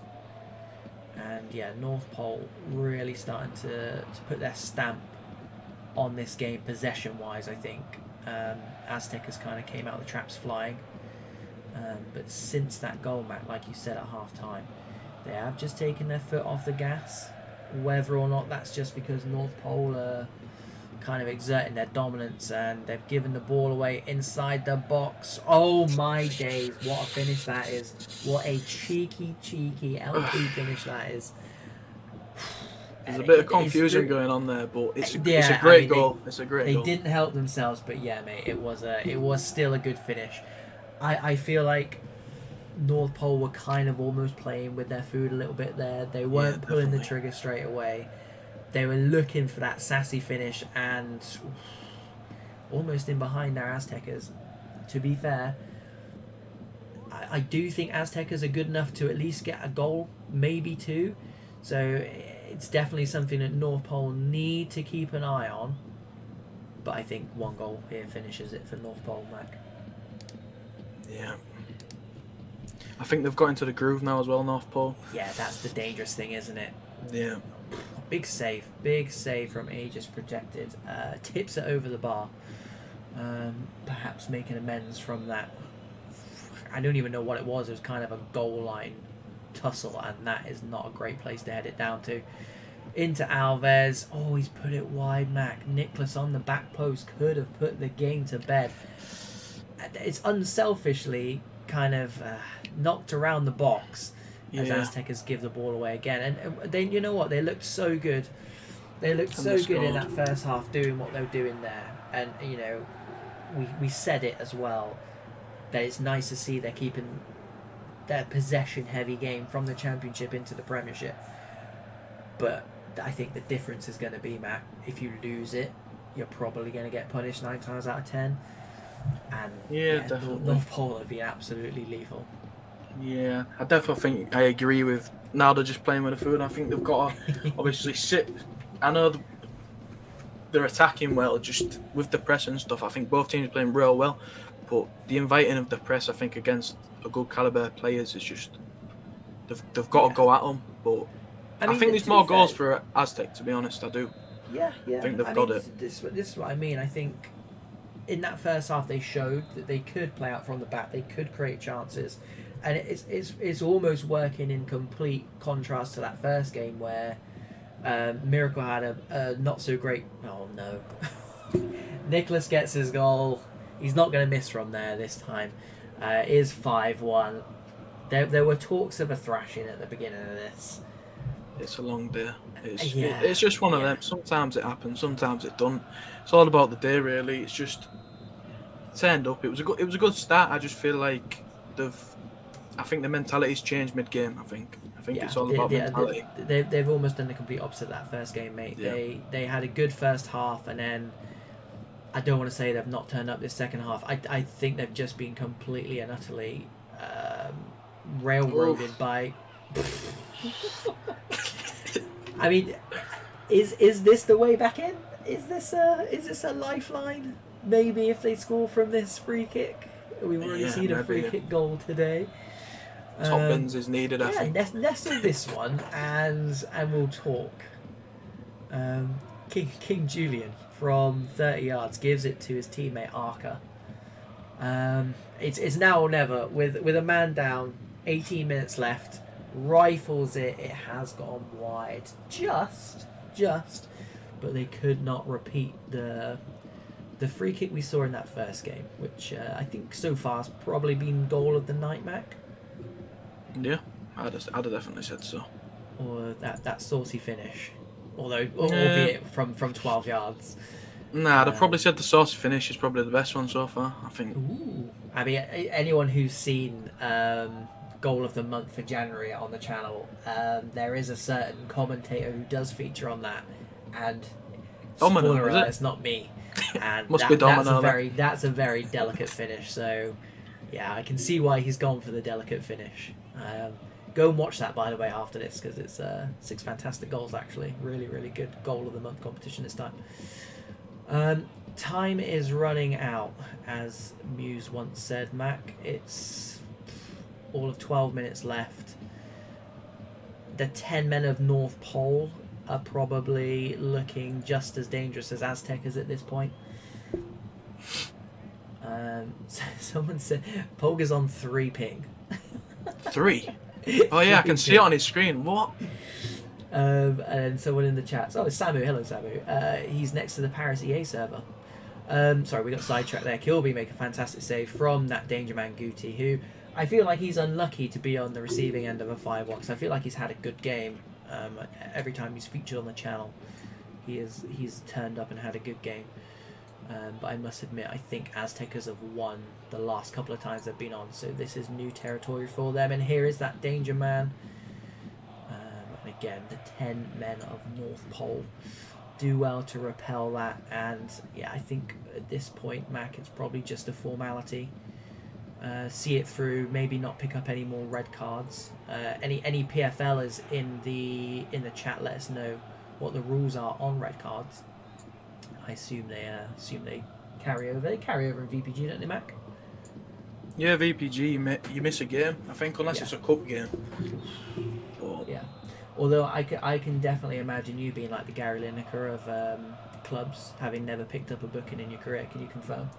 And North Pole really starting to put their stamp on this game possession wise, I think. Aztecers kind of came out of the traps flying. But since that goal, Matt, like you said at half time, they have just taken their foot off the gas. Whether or not that's just because North Pole are kind of exerting their dominance and they've given the ball away inside the box. Oh my days, what a finish that is. What a cheeky LP finish that is. There's a bit of confusion going on there, but it's a great goal. It's a great goal. They didn't help themselves, but yeah, mate, it was still a good finish. I feel like North Pole were kind of almost playing with their food a little bit there. They weren't pulling the trigger straight away. They were looking for that sassy finish and almost in behind their Aztecers. To be fair, I do think Aztecers are good enough to at least get a goal, maybe two. So it's definitely something that North Pole need to keep an eye on. But I think one goal here finishes it for North Pole, Mac. Yeah. I think they've got into the groove now as well, North Pole. Yeah, that's the dangerous thing, isn't it? Yeah. Big save from Aegis projected. Tips it over the bar. Perhaps making amends from that. I don't even know what it was. It was kind of a goal line tussle, and that is not a great place to head it down to. Into Alves. Oh, he's put it wide, Mac. Nicholas on the back post could have put the game to bed. It's unselfishly kind of knocked around the box as Aztecers give the ball away again. And they, you know what? They looked so good. They looked so good in that first half doing what they were doing there. And, you know, we said it as well, that it's nice to see they're keeping their possession-heavy game from the Championship into the Premiership. But I think the difference is going to be, Matt, if you lose it, you're probably going to get punished 9 times out of 10. And definitely. North Pole would be absolutely lethal. Yeah, I definitely think I agree with. Now they're just playing with the food. I think they've got to obviously sit. I know they're attacking well, just with the press and stuff. I think both teams are playing real well, but the inviting of the press, I think, against a good caliber players is just they've got to go at them. But I think there's more goals for Aztec, to be honest. I do. Yeah. I think they've got it. This is what I mean. I think in that first half they showed that they could play out from the back. They could create chances, and it's almost working in complete contrast to that first game where Miracle had a not so great. Oh no, Nicholas gets his goal. He's not going to miss from there this time. It is 5-1. There were talks of a thrashing at the beginning of this. It's a long day. It's just one of them. Sometimes it happens, sometimes it doesn't. It's all about the day, really. It's just turned up. It was a good start. I just feel like I think the mentality's changed mid-game. I think it's all about mentality. They've almost done the complete opposite of that first game, mate. Yeah. They had a good first half, and then I don't want to say they've not turned up this second half. I think they've just been completely and utterly railroaded by. I mean, is this the way back in? Is this a lifeline? Maybe if they score from this free kick. We've already seen a free kick goal today. Top bins is needed, I think. Let's do this one and we'll talk. King Julian from 30 yards gives it to his teammate Arca. It's now or never with a man down, 18 minutes left. Rifles it. It has gone wide, just, but they could not repeat the free kick we saw in that first game, which I think so far has probably been goal of the night, Mac. Yeah, I'd have definitely said so. Or that saucy finish, albeit from 12 yards. Nah, I'd have probably said the saucy finish is probably the best one so far, I think. Ooh. I mean, anyone who's seen Goal of the Month for January on the channel, there is a certain commentator who does feature on that, and Domino, is it? It's not me. And Must be Domino. That's a very delicate finish. So, yeah, I can see why he's gone for the delicate finish. Go and watch that, by the way, after this, because it's 6 fantastic goals, actually. Really, really good Goal of the Month competition this time. Time is running out, as Muse once said, Mac. It's all of 12 minutes left. The 10 men of North Pole are probably looking just as dangerous as Aztecers at this point. Someone said Polga's on 3 ping. 3? Oh yeah, I can see it on his screen. What? And someone in the chat. Oh, it's Samu. Hello, Samu. He's next to the Paris EA server. Sorry, we got sidetracked there. Kilby make a fantastic save from that danger man Guti, who I feel like he's unlucky to be on the receiving end of a 5-1, because I feel like he's had a good game. Every time he's featured on the channel, he's turned up and had a good game. But I must admit, I think Aztecers have won the last couple of times they've been on, so this is new territory for them. And here is that Danger Man. And again, the 10 men of North Pole do well to repel that. And yeah, I think at this point, Mac, it's probably just a formality. See it through, maybe not pick up any more red cards. Any PFLers in the chat, let us know what the rules are on red cards. I assume they carry over. They carry over in VPG, don't they, Mac? Yeah, VPG, you miss a game, I think, unless it's a cup game. But... yeah. Although I can definitely imagine you being like the Gary Lineker of clubs, having never picked up a booking in your career. Can you confirm?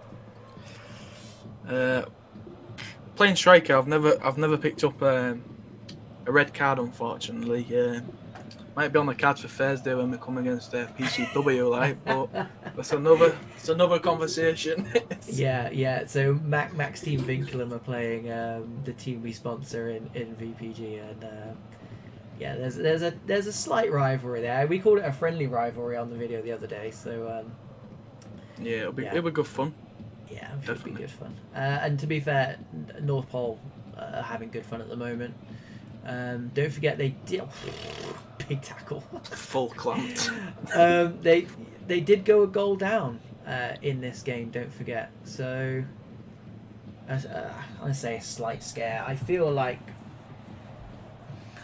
Playing striker, I've never picked up a red card, unfortunately. Might be on the cards for Thursday when we come against PCW, like, but that's another conversation. yeah. So Mac's team Vinculum are playing the team we sponsor in VPG, and yeah, there's a slight rivalry there. We called it a friendly rivalry on the video the other day. So yeah, it'll be good fun. Yeah, it should be good fun. And to be fair, North Pole are having good fun at the moment. Don't forget they did big tackle. Full clamped. They did go a goal down in this game. Don't forget. So I say a slight scare. I feel like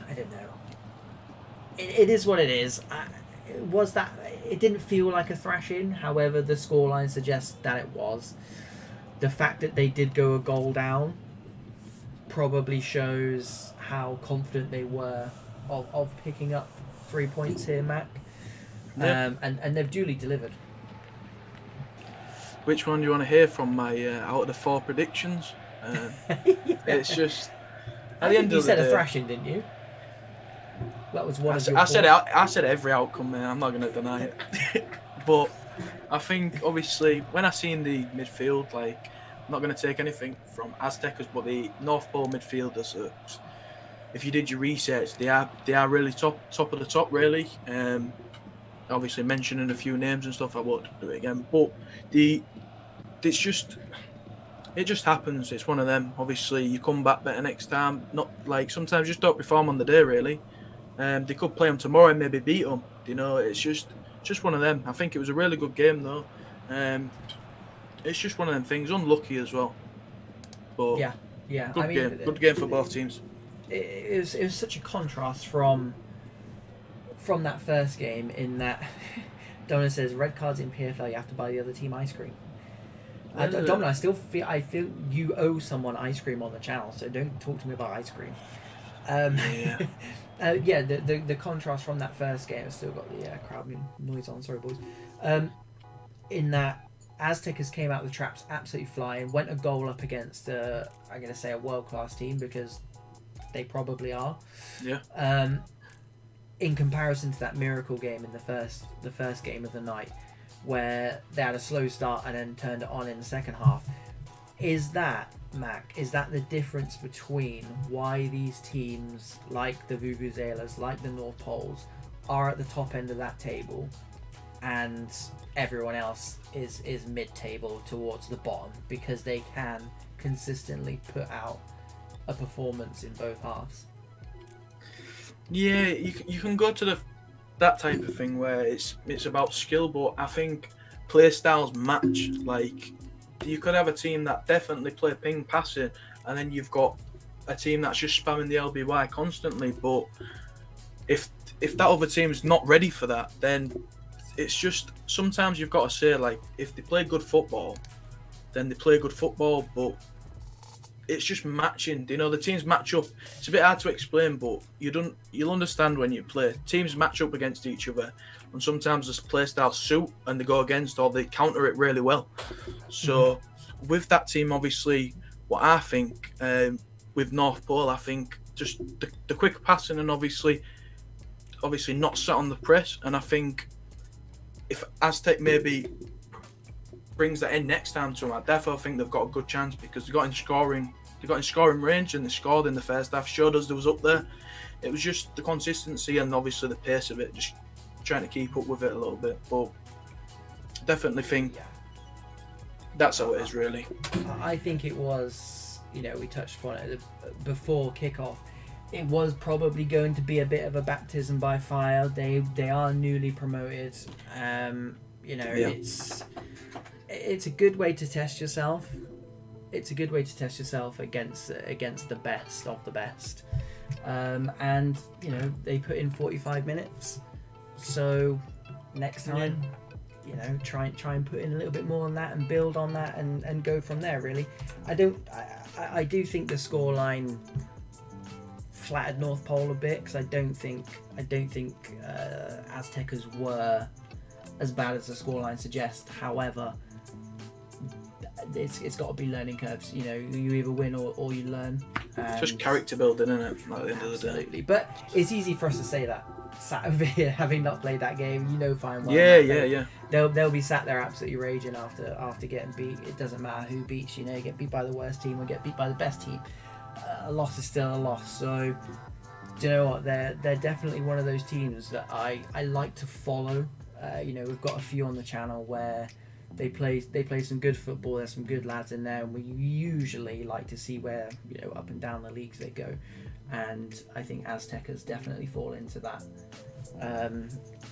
I don't know. It is what it is. It didn't feel like a thrashing. However, the scoreline suggests that it was. The fact that they did go a goal down probably shows how confident they were of picking up 3 points here, Mac. Yeah. And they've duly delivered. Which one do you want to hear from my out of the 4 predictions? It's just at the end of the day. You said a thrashing, didn't you? That was one. I said every outcome, man. I'm not going to deny it. But I think obviously when I seen the midfield, like, I'm not going to take anything from Aztecers, but the North Pole midfielders, if you did your research, they are really top of the top, really. Obviously mentioning a few names and stuff, I won't do it again. But it just happens. It's one of them. Obviously, you come back better next time. Not like sometimes just don't perform on the day, really. They could play them tomorrow and maybe beat them. You know, it's just one of them. I think it was a really good game, though. It's just one of them things. Unlucky as well. But yeah. Good game for both teams. It was such a contrast from that first game in that Donna says red cards in PFL you have to buy the other team ice cream. Donna, I feel you owe someone ice cream on the channel, so don't talk to me about ice cream. The contrast from that first game, I've still got the crowd noise on, sorry boys. In that Aztecers came out of the traps absolutely flying, went a goal up against I'm going to say a world-class team because they probably are. Yeah. In comparison to that miracle game in the first game of the night, where they had a slow start and then turned it on in the second half. Is that, Mac, the difference between why these teams like the Vuvuzelas, like the North Poles, are at the top end of that table and everyone else is mid-table towards the bottom because they can consistently put out a performance in both halves? Yeah, you can go to that type of thing where it's about skill, but I think play styles match. Like, you could have a team that definitely play ping passing, and then you've got a team that's just spamming the LBY constantly. But if that other team's not ready for that, then it's just sometimes you've got to say, like, if they play good football, then they play good football, but it's just matching. You know, the teams match up. It's a bit hard to explain, but you'll understand when you play. Teams match up against each other, and sometimes the play styles suit and they go against or they counter it really well. So with that team, obviously, what I think with North Pole, I think just the quick passing and obviously not sat on the press. And I think if Aztec maybe brings that in next time to them, I definitely think they've got a good chance because they got in scoring they got in scoring range and they scored in the first half. Showed us they was up there. It was just the consistency and obviously the pace of it, just trying to keep up with it a little bit. But definitely think that's how it is, really. I think it was, you know, we touched upon it before kickoff. It was probably going to be a bit of a baptism by fire. They are newly promoted. You know, it's a good way to test yourself. It's a good way to test yourself against the best of the best. And you know, they put in 45 minutes. So next time, you know, try and put in a little bit more on that and build on that and go from there. Really, I do think the scoreline flattered North Pole a bit, because I don't think Aztecas were as bad as the scoreline suggests. However, it's got to be learning curves. You know, you either win or you learn. It's just character building, isn't it? At the end of the day. Absolutely, but it's easy for us to say that. Sat over here, having not played that game, you know fine well. Yeah. They'll be sat there absolutely raging after getting beat. It doesn't matter who beats you. You know, you get beat by the worst team or get beat by the best team. A loss is still a loss. So, do you know what? They're definitely one of those teams that I like to follow. You know, we've got a few on the channel where they play some good football. There's some good lads in there, and we usually like to see where, you know, up and down the leagues they go. And I think Aztecas definitely fall into that,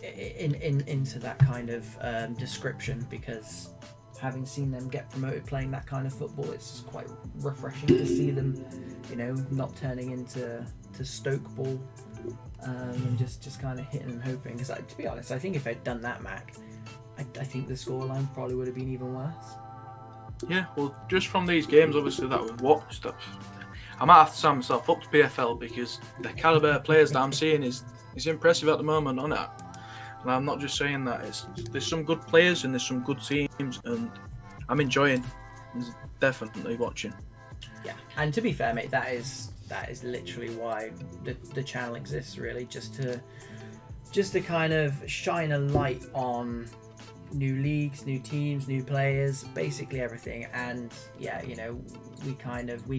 into that kind of description, because having seen them get promoted playing that kind of football, it's quite refreshing to see them, you know, not turning into Stoke ball, and just kind of hitting and hoping. Because to be honest, I think if they'd done that, Mac, I think the scoreline probably would have been even worse. Yeah, well, just from these games, obviously, that we've watched, I might have to sign myself up to PFL, because the calibre of players that I'm seeing is impressive at the moment, isn't it? And I'm not just saying that. There's some good players and there's some good teams, and I'm enjoying. Definitely watching. Yeah, and to be fair, mate, that is literally why the channel exists, really, just to kind of shine a light on new leagues, new teams, new players, basically everything. And yeah, you know, we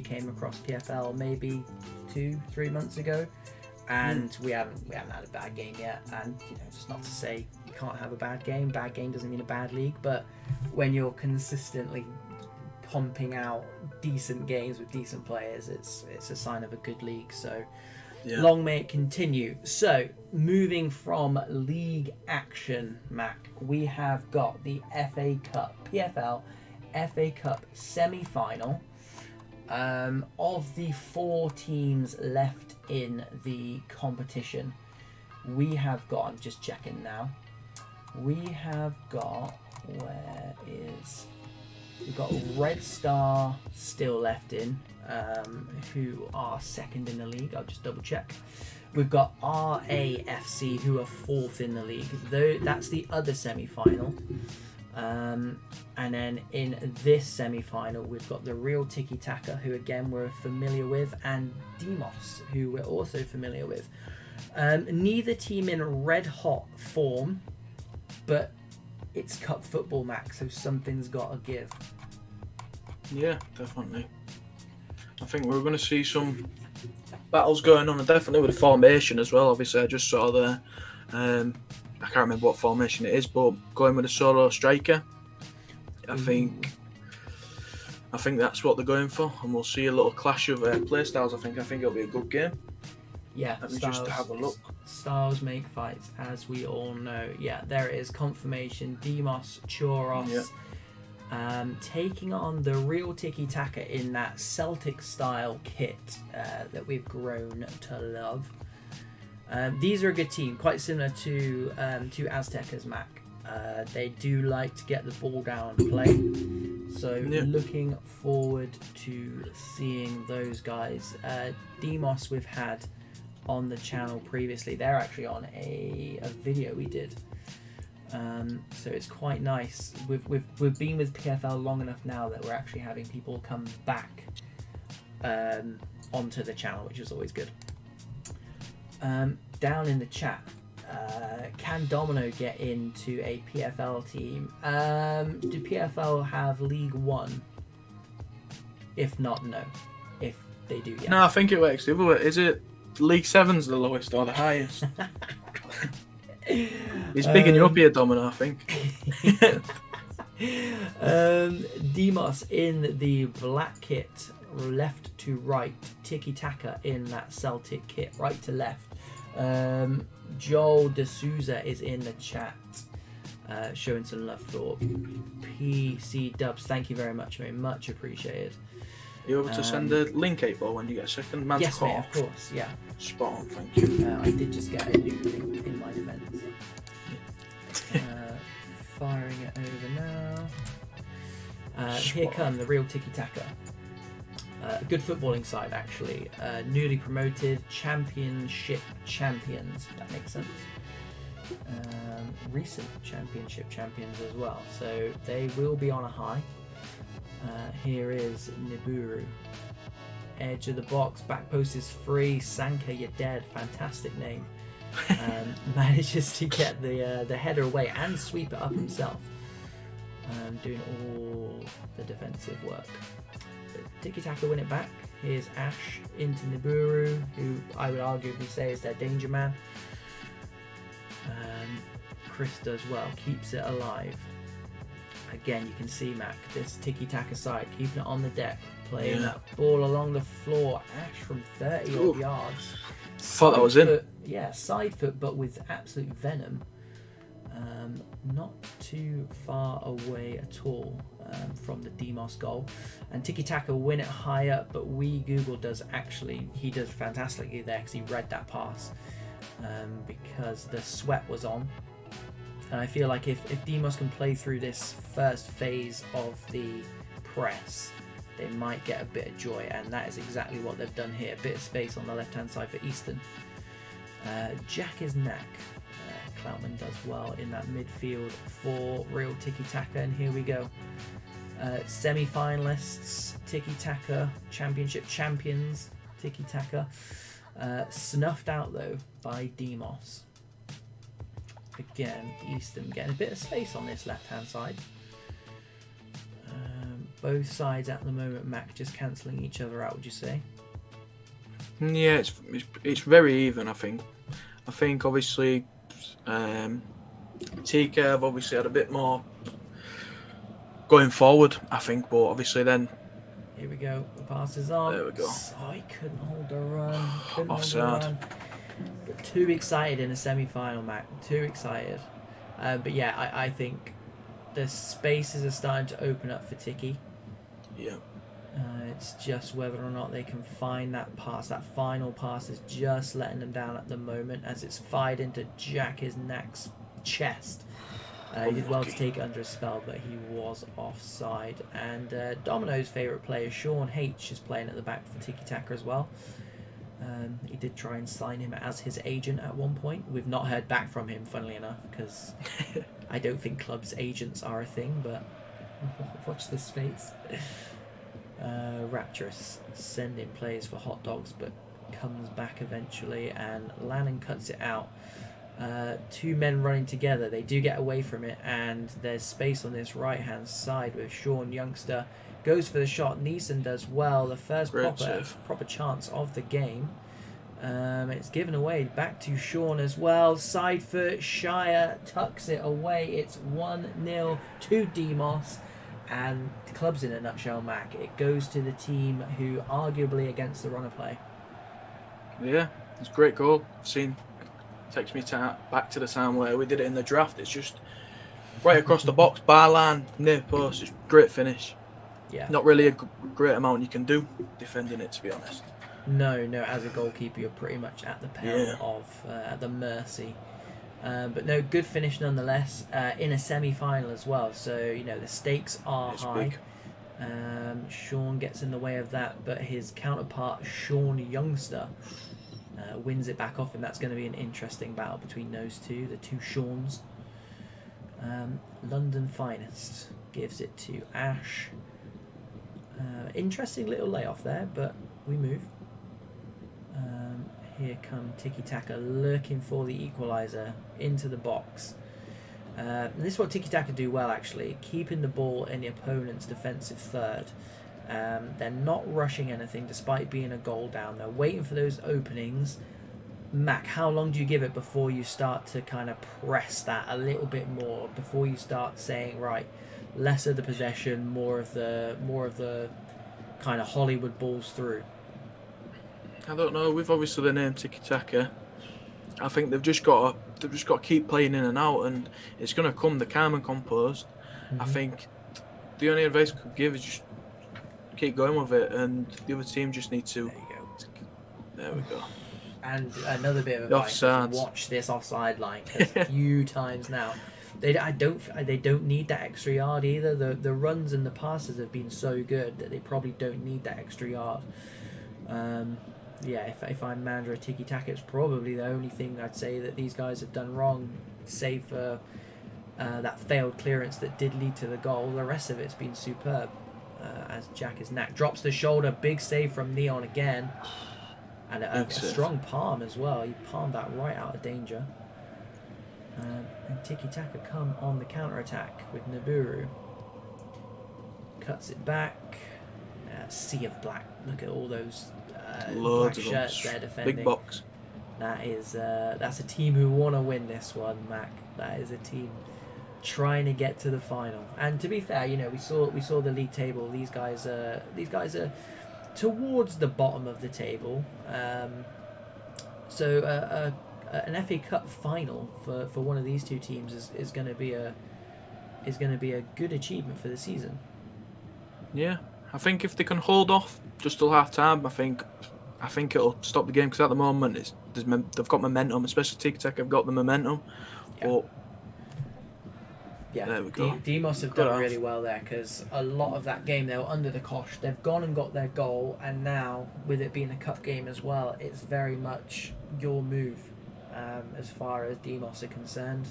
came across PFL maybe 2-3 months ago, and we haven't had a bad game yet. And you know, just not to say you can't have a bad game. Bad game doesn't mean a bad league, but when you're consistently pumping out decent games with decent players, it's a sign of a good league. So long may it continue. So moving from league action, Mac, we have got the FA Cup, PFL FA Cup semi-final. Of the 4 teams left in the competition, we have got, I'm just checking now, we've got Red Star still left in, who are second in the league. I'll just double check. We've got RAFC, who are 4th in the league. Though that's the other semi-final. And then in this semi-final, we've got the Real Tiki Taka, who again we're familiar with, and Demos, who we're also familiar with. Neither team in red hot form, but it's cup football, Max, so something's got to give. Yeah, definitely. I think we're going to see some battles going on, and definitely with the formation as well. Obviously, I just saw there. I can't remember what formation it is, but going with a solo striker, I think that's what they're going for, and we'll see a little clash of play styles. I think it'll be a good game. Yeah, let me just have a look. Styles make fights, as we all know. Yeah, there it is. Confirmation. Demos Choros taking on the Real Tiki Taka in that Celtic style kit that we've grown to love. These are a good team, quite similar to Aztecas, Mac. They do like to get the ball down and play. So looking forward to seeing those guys. Demos we've had on the channel previously. They're actually on a video we did. So it's quite nice. We've been with PFL long enough now that we're actually having people come back onto the channel, which is always good. Down in the chat, can Domino get into a PFL team? Do PFL have League One? If not, no. They do, yeah. No, I think it works the other way. Is it League 7's the lowest or the highest? He's bigging you up here, Domino, I think. Demos in the black kit, left to right. Tiki Taka in that Celtic kit, right to left. Joel D'Souza is in the chat, showing some love for PC Dubs. Thank you very much, mate. Much appreciated. Are you able to send a link 8-ball when you get a second? Man Yes, to mate, of course, yeah. Spot on, thank you. I did just get a new link in my defence. Firing it over now. Here come the real Tiki Taka. Good footballing side, actually. Newly promoted championship champions. That makes sense. Recent championship champions as well. So they will be on a high. Here is Nibiru. Edge of the box. Back post is free. Sanka, you're dead. Fantastic name. Manages to get the header away and sweep it up himself. Doing all the defensive work. Tiki Taka win it back. Here's Ash into Nibiru, who I would arguably say is their danger man. Chris does well, keeps it alive. Again, you can see Mac, this Tiki Taka side, keeping it on the deck, playing that ball along the floor. Ash from 30 odd yards. Thought that was in. Yeah, side foot, but with absolute venom. Not too far away at all from the Demos goal. And Tiki Taka win it high up, but Google does he does fantastically there because he read that pass because the sweat was on. And I feel like if Demos can play through this first phase of the press, they might get a bit of joy, and that is exactly what they've done here. A bit of space on the left-hand side for Easton. Jack is knack. Cloutman does well in that midfield for real Tiki Taka, and here we go. Semi-finalists, Tiki Taka, championship champions, Tiki Taka. Snuffed out though by Demos. Again, Easton getting a bit of space on this left-hand side. Both sides at the moment, Mac, just cancelling each other out, would you say? Yeah, it's very even, I think. I think, obviously, TK have obviously had a bit more going forward, I think, but obviously then... Here we go, the pass is on. There we go. Oh, he couldn't hold the run. Offside. But too excited in a semi-final, Mac. Too excited. But yeah, I think the spaces are starting to open up for Tiki. Yeah. It's just whether or not they can find that pass. That final pass is just letting them down at the moment as it's fired into Jack Knack's chest. He did well to take it under a spell, but he was offside. And Domino's favourite player, Sean H, is playing at the back for Tiki Taka as well. He did try and sign him as his agent at one point. We've not heard back from him, funnily enough, because I don't think clubs' agents are a thing, but watch this space. Rapturous sending players for hot dogs, but comes back eventually, and Lannon cuts it out. Two men running together. They do get away from it, and there's space on this right-hand side with Sean Youngster. Goes for the shot. Neeson does well. The first proper chance of the game. It's given away back to Sean as well. Side foot. Shire tucks it away. It's 1-0 to Demos. And the club's in a nutshell, Mac. It goes to the team who arguably against the run of play. Yeah, it's a great goal. Takes me back to the time where we did it in the draft. It's just right across the box, bar line, near post. It's great finish. Yeah. Not really a great amount you can do defending it, to be honest. No. As a goalkeeper, you're pretty much at the peril of at the mercy. But no, good finish nonetheless. In a semi-final as well, so the stakes are high. Big. Sean gets in the way of that, but his counterpart, Sean Youngster, wins it back off him. That's going to be an interesting battle between those two, the two Seans. London Finest gives it to Ash. Interesting little layoff there, but we move. Here come Tiki Taka looking for the equaliser into the box. And this is what Tiki Taka do well, actually, keeping the ball in the opponent's defensive third. They're not rushing anything despite being a goal down. They're waiting for those openings. Mac, how long do you give it before you start to kind of press that a little bit more? Before you start saying, right, less of the possession, more of the kind of Hollywood balls through? I don't know. We've obviously the name Tiki Taka. I think they've just got to keep playing in and out, and it's going to come. The calm and composed. I think the only advice I could give is just keep going with it, and the other team just need to. There you go. There we go. And another bit of advice: is watch this offside line, because a few times now, they don't need that extra yard either. The runs and the passes have been so good that they probably don't need that extra yard. Yeah, if I'm manager of Tiki Taka, it's probably the only thing I'd say that these guys have done wrong, save for that failed clearance that did lead to the goal. The rest of it's been superb. As Jack's knack drops the shoulder, big save from Neon again, and a strong palm as well. He palmed that right out of danger. And Tiki Taka come on the counter attack with Naburu. Cuts it back. Sea of black. Look at all those. Loads black of shirts them. they're defending. Big box. That is that's a team who want to win this one, Mac. That is a team trying to get to the final. And to be fair, we saw the league table. These guys are towards the bottom of the table. So an FA Cup final for one of these two teams is going to be a good achievement for the season. Yeah, I think if they can hold off just till half time, I think it'll stop the game, because at the moment they've got momentum, especially Tiki Taka have got the momentum. Yeah. But yeah, there we go. Demos have done really well there, because a lot of that game they were under the cosh. They've gone and got their goal, and now with it being a cup game as well, it's very much your move as far as Demos are concerned.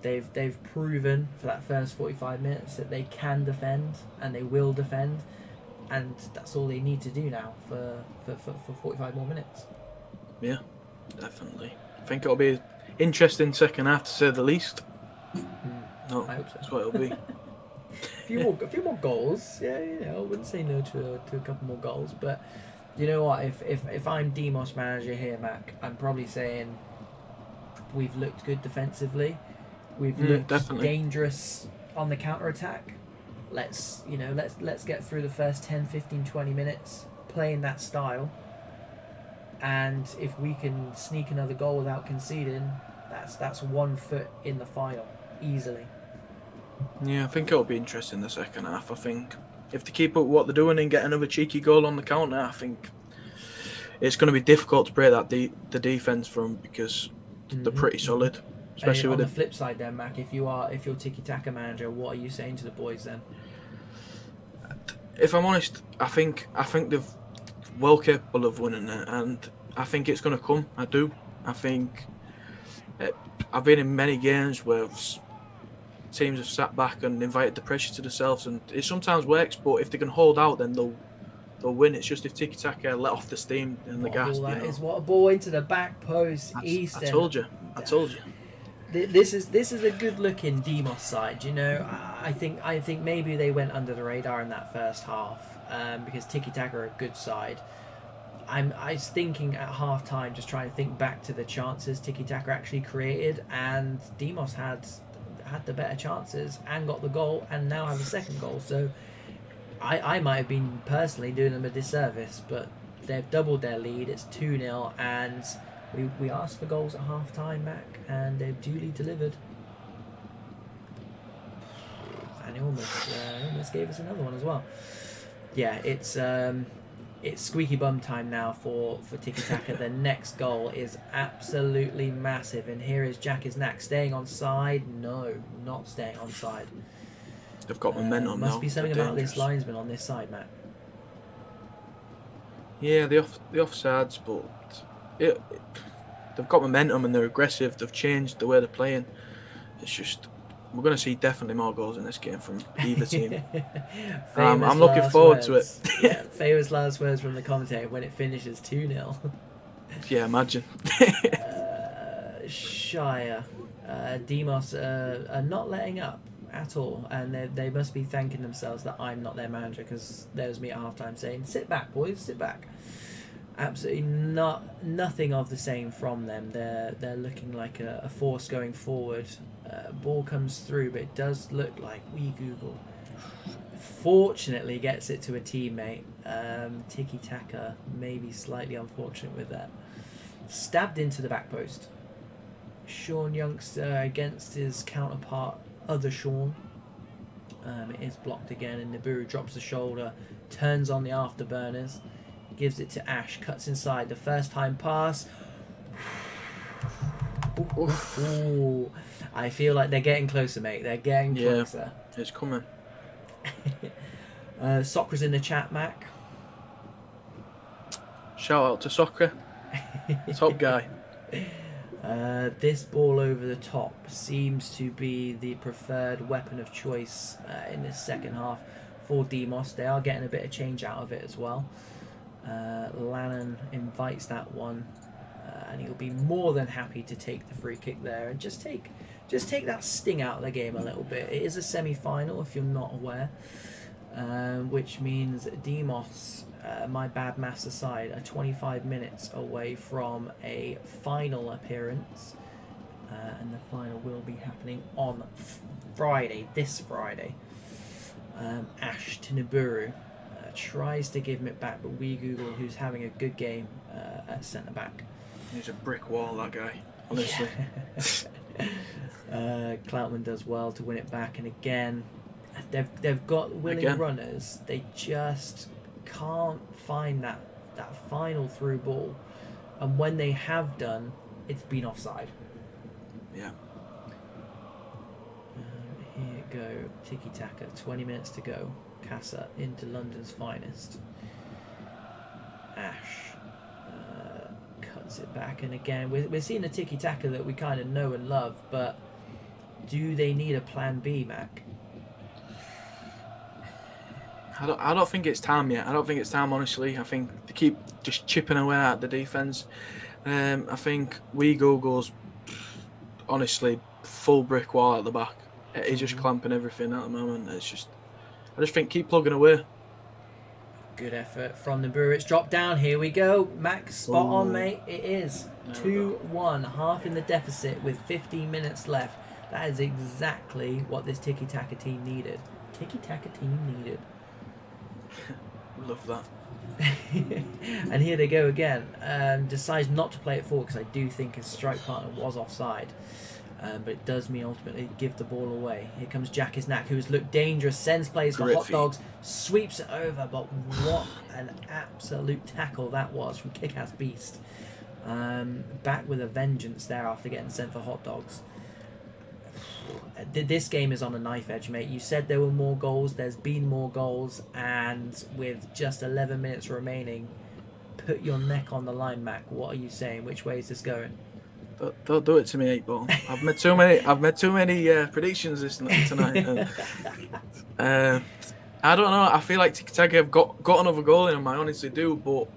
They've proven for that first 45 minutes that they can defend and they will defend, and that's all they need to do now for 45 more minutes. Yeah, definitely. I think it'll be an interesting second half, to say the least. No, I hope so. That's what it'll be. a few more goals. Yeah, I wouldn't say no to a couple more goals, but you know what? If I'm Demos manager here, Mac, I'm probably saying we've looked good defensively. We've looked dangerous on the counter attack. Let's get through the first 10, 15, 20 minutes playing that style. And if we can sneak another goal without conceding, that's 1 foot in the final easily. Yeah, I think it'll be interesting the second half. I think if they keep up what they're doing and get another cheeky goal on the counter, I think it's going to be difficult to break that the defense from, because they're pretty solid. Especially on with the flip side then, Mac, if you're Tiki Taka manager, what are you saying to the boys then? If I'm honest, I think they're well capable of winning it, and I think it's going to come. I do. I think I've been in many games where teams have sat back and invited the pressure to themselves, and it sometimes works. But if they can hold out, then they'll win. It's just if Tiki Taka let off the steam and the gas. What a ball into the back post. Easton. I told you. This is a good looking Demos side. I think maybe they went under the radar in that first half because Tiki Taka are a good side. I was thinking at half time, just trying to think back to the chances Tiki Taka actually created, and Demos had the better chances and got the goal, and now have a second goal. So I might have been personally doing them a disservice, but they've doubled their lead. It's 2-0, and we asked for goals at half time, Mac, and they've duly delivered. And it almost gave us another one as well. Yeah, it's squeaky bum time now for Tiki Taka. The next goal is absolutely massive, and here is Jack's knack staying on side. No, not staying on side. They've got momentum now. Must be something about this linesman on this side, Matt. Yeah, the offsides, but they've got momentum and they're aggressive. They've changed the way they're playing. It's just we're going to see definitely more goals in this game from either team. I'm looking forward to it. Yeah, famous last words from the commentator when it finishes 2-0. Yeah, imagine. Shire, Demos are not letting up, at all, and they must be thanking themselves that I'm not their manager, because there was me at halftime saying, "Sit back, boys, sit back." Absolutely nothing of the same from them. They're looking like a force going forward. Ball comes through, but it does look like Google fortunately gets it to a teammate. Tiki Taka maybe slightly unfortunate with that. Stabbed into the back post. Sean Youngster against his counterpart, other Sean. It is blocked again, and Nibiru drops the shoulder, turns on the afterburners, gives it to Ash, cuts inside, the first time pass. Ooh. I feel like they're getting closer, mate. They're getting closer. Yeah, it's coming. Soccer's in the chat, Mac. Shout out to Soccer. Top guy. This ball over the top seems to be the preferred weapon of choice in this second half for Demos. They are getting a bit of change out of it as well. Lannan invites that one, and he'll be more than happy to take the free kick there and just take that sting out of the game a little bit. It is a semi-final, if you're not aware, which means Demos, my bad maths aside, are 25 minutes away from a final appearance, and the final will be happening on this Friday. Ash to Nibiru. Tries to give him it back, but Google, who's having a good game at centre back. He's a brick wall, that guy, honestly. Cloutman does well to win it back, and again, they've got willing runners. They just can't find that final through ball, and when they have done, it's been offside. Yeah. Here you go, Tiki Taka. 20 minutes to go. Casa into London's finest. Ash cuts it back, and again we're seeing a tiki taka that we kind of know and love, but do they need a plan B, Mac? I don't think it's time yet. I don't think it's time, honestly. I think they keep just chipping away at the defence. I think Google's honestly full brick wall at the back. He's just clamping everything at the moment. I just think keep plugging away. Good effort from the Brewer. It's dropped down. Here we go. Max, spot on, mate. It is 2-1. Half in the deficit with 15 minutes left. That is exactly what this tiki-taka team needed. Love that. And here they go again. Decides not to play it forward because I do think his strike partner was offside. But it does mean ultimately give the ball away. Here comes Jack Isnak, who has looked dangerous, sends plays for Hot Dogs, sweeps it over, but what an absolute tackle that was from Kick-Ass Beast. Back with a vengeance there after getting sent for Hot Dogs. This game is on a knife edge, mate. You said there were more goals, there's been more goals, and with just 11 minutes remaining, put your neck on the line, Mac. What are you saying? Which way is this going? Don't do it to me, 8-ball. I've made too many predictions tonight. I don't know. I feel like Tiki Taka have got another goal in them. I honestly do. But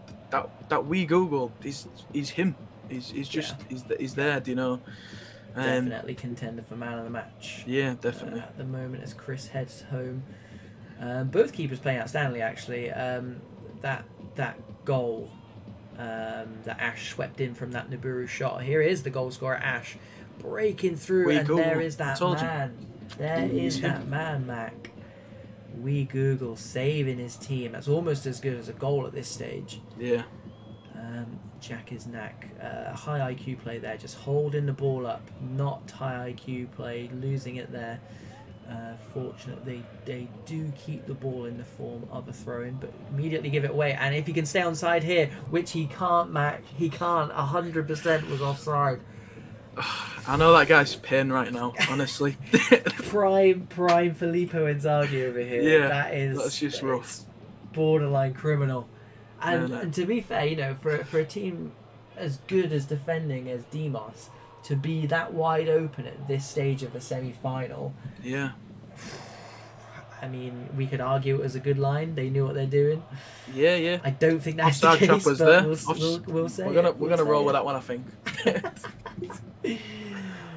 that Google is him. He's there. Do you know? Definitely contender for man of the match. Yeah, definitely. At the moment, as Chris heads home, both keepers playing outstandingly. Actually, that goal. That Ash swept in from that Nibiru shot. Here is the goal scorer, Ash, breaking through, and there is that man. There is that man, Mac. Google saving his team. That's almost as good as a goal at this stage. Yeah. Jack Isnak, high IQ play there, just holding the ball up. Not high IQ play, losing it there. Fortunately, they do keep the ball in the form of a throw-in, but immediately give it away. And if he can stay onside here, which he can't, Mac, he can't. 100% was offside. I know that guy's pain right now, honestly. prime Filippo Inzaghi over here. Yeah, that's just rough. Borderline criminal. And to be fair, you know, for a team as good as defending as Demos, to be that wide open at this stage of a semi-final. Yeah. I mean, we could argue it was a good line. They knew what they're doing. Yeah. I don't think that's the Offside case, trap was but there. we'll say we're gonna roll with that one, I think.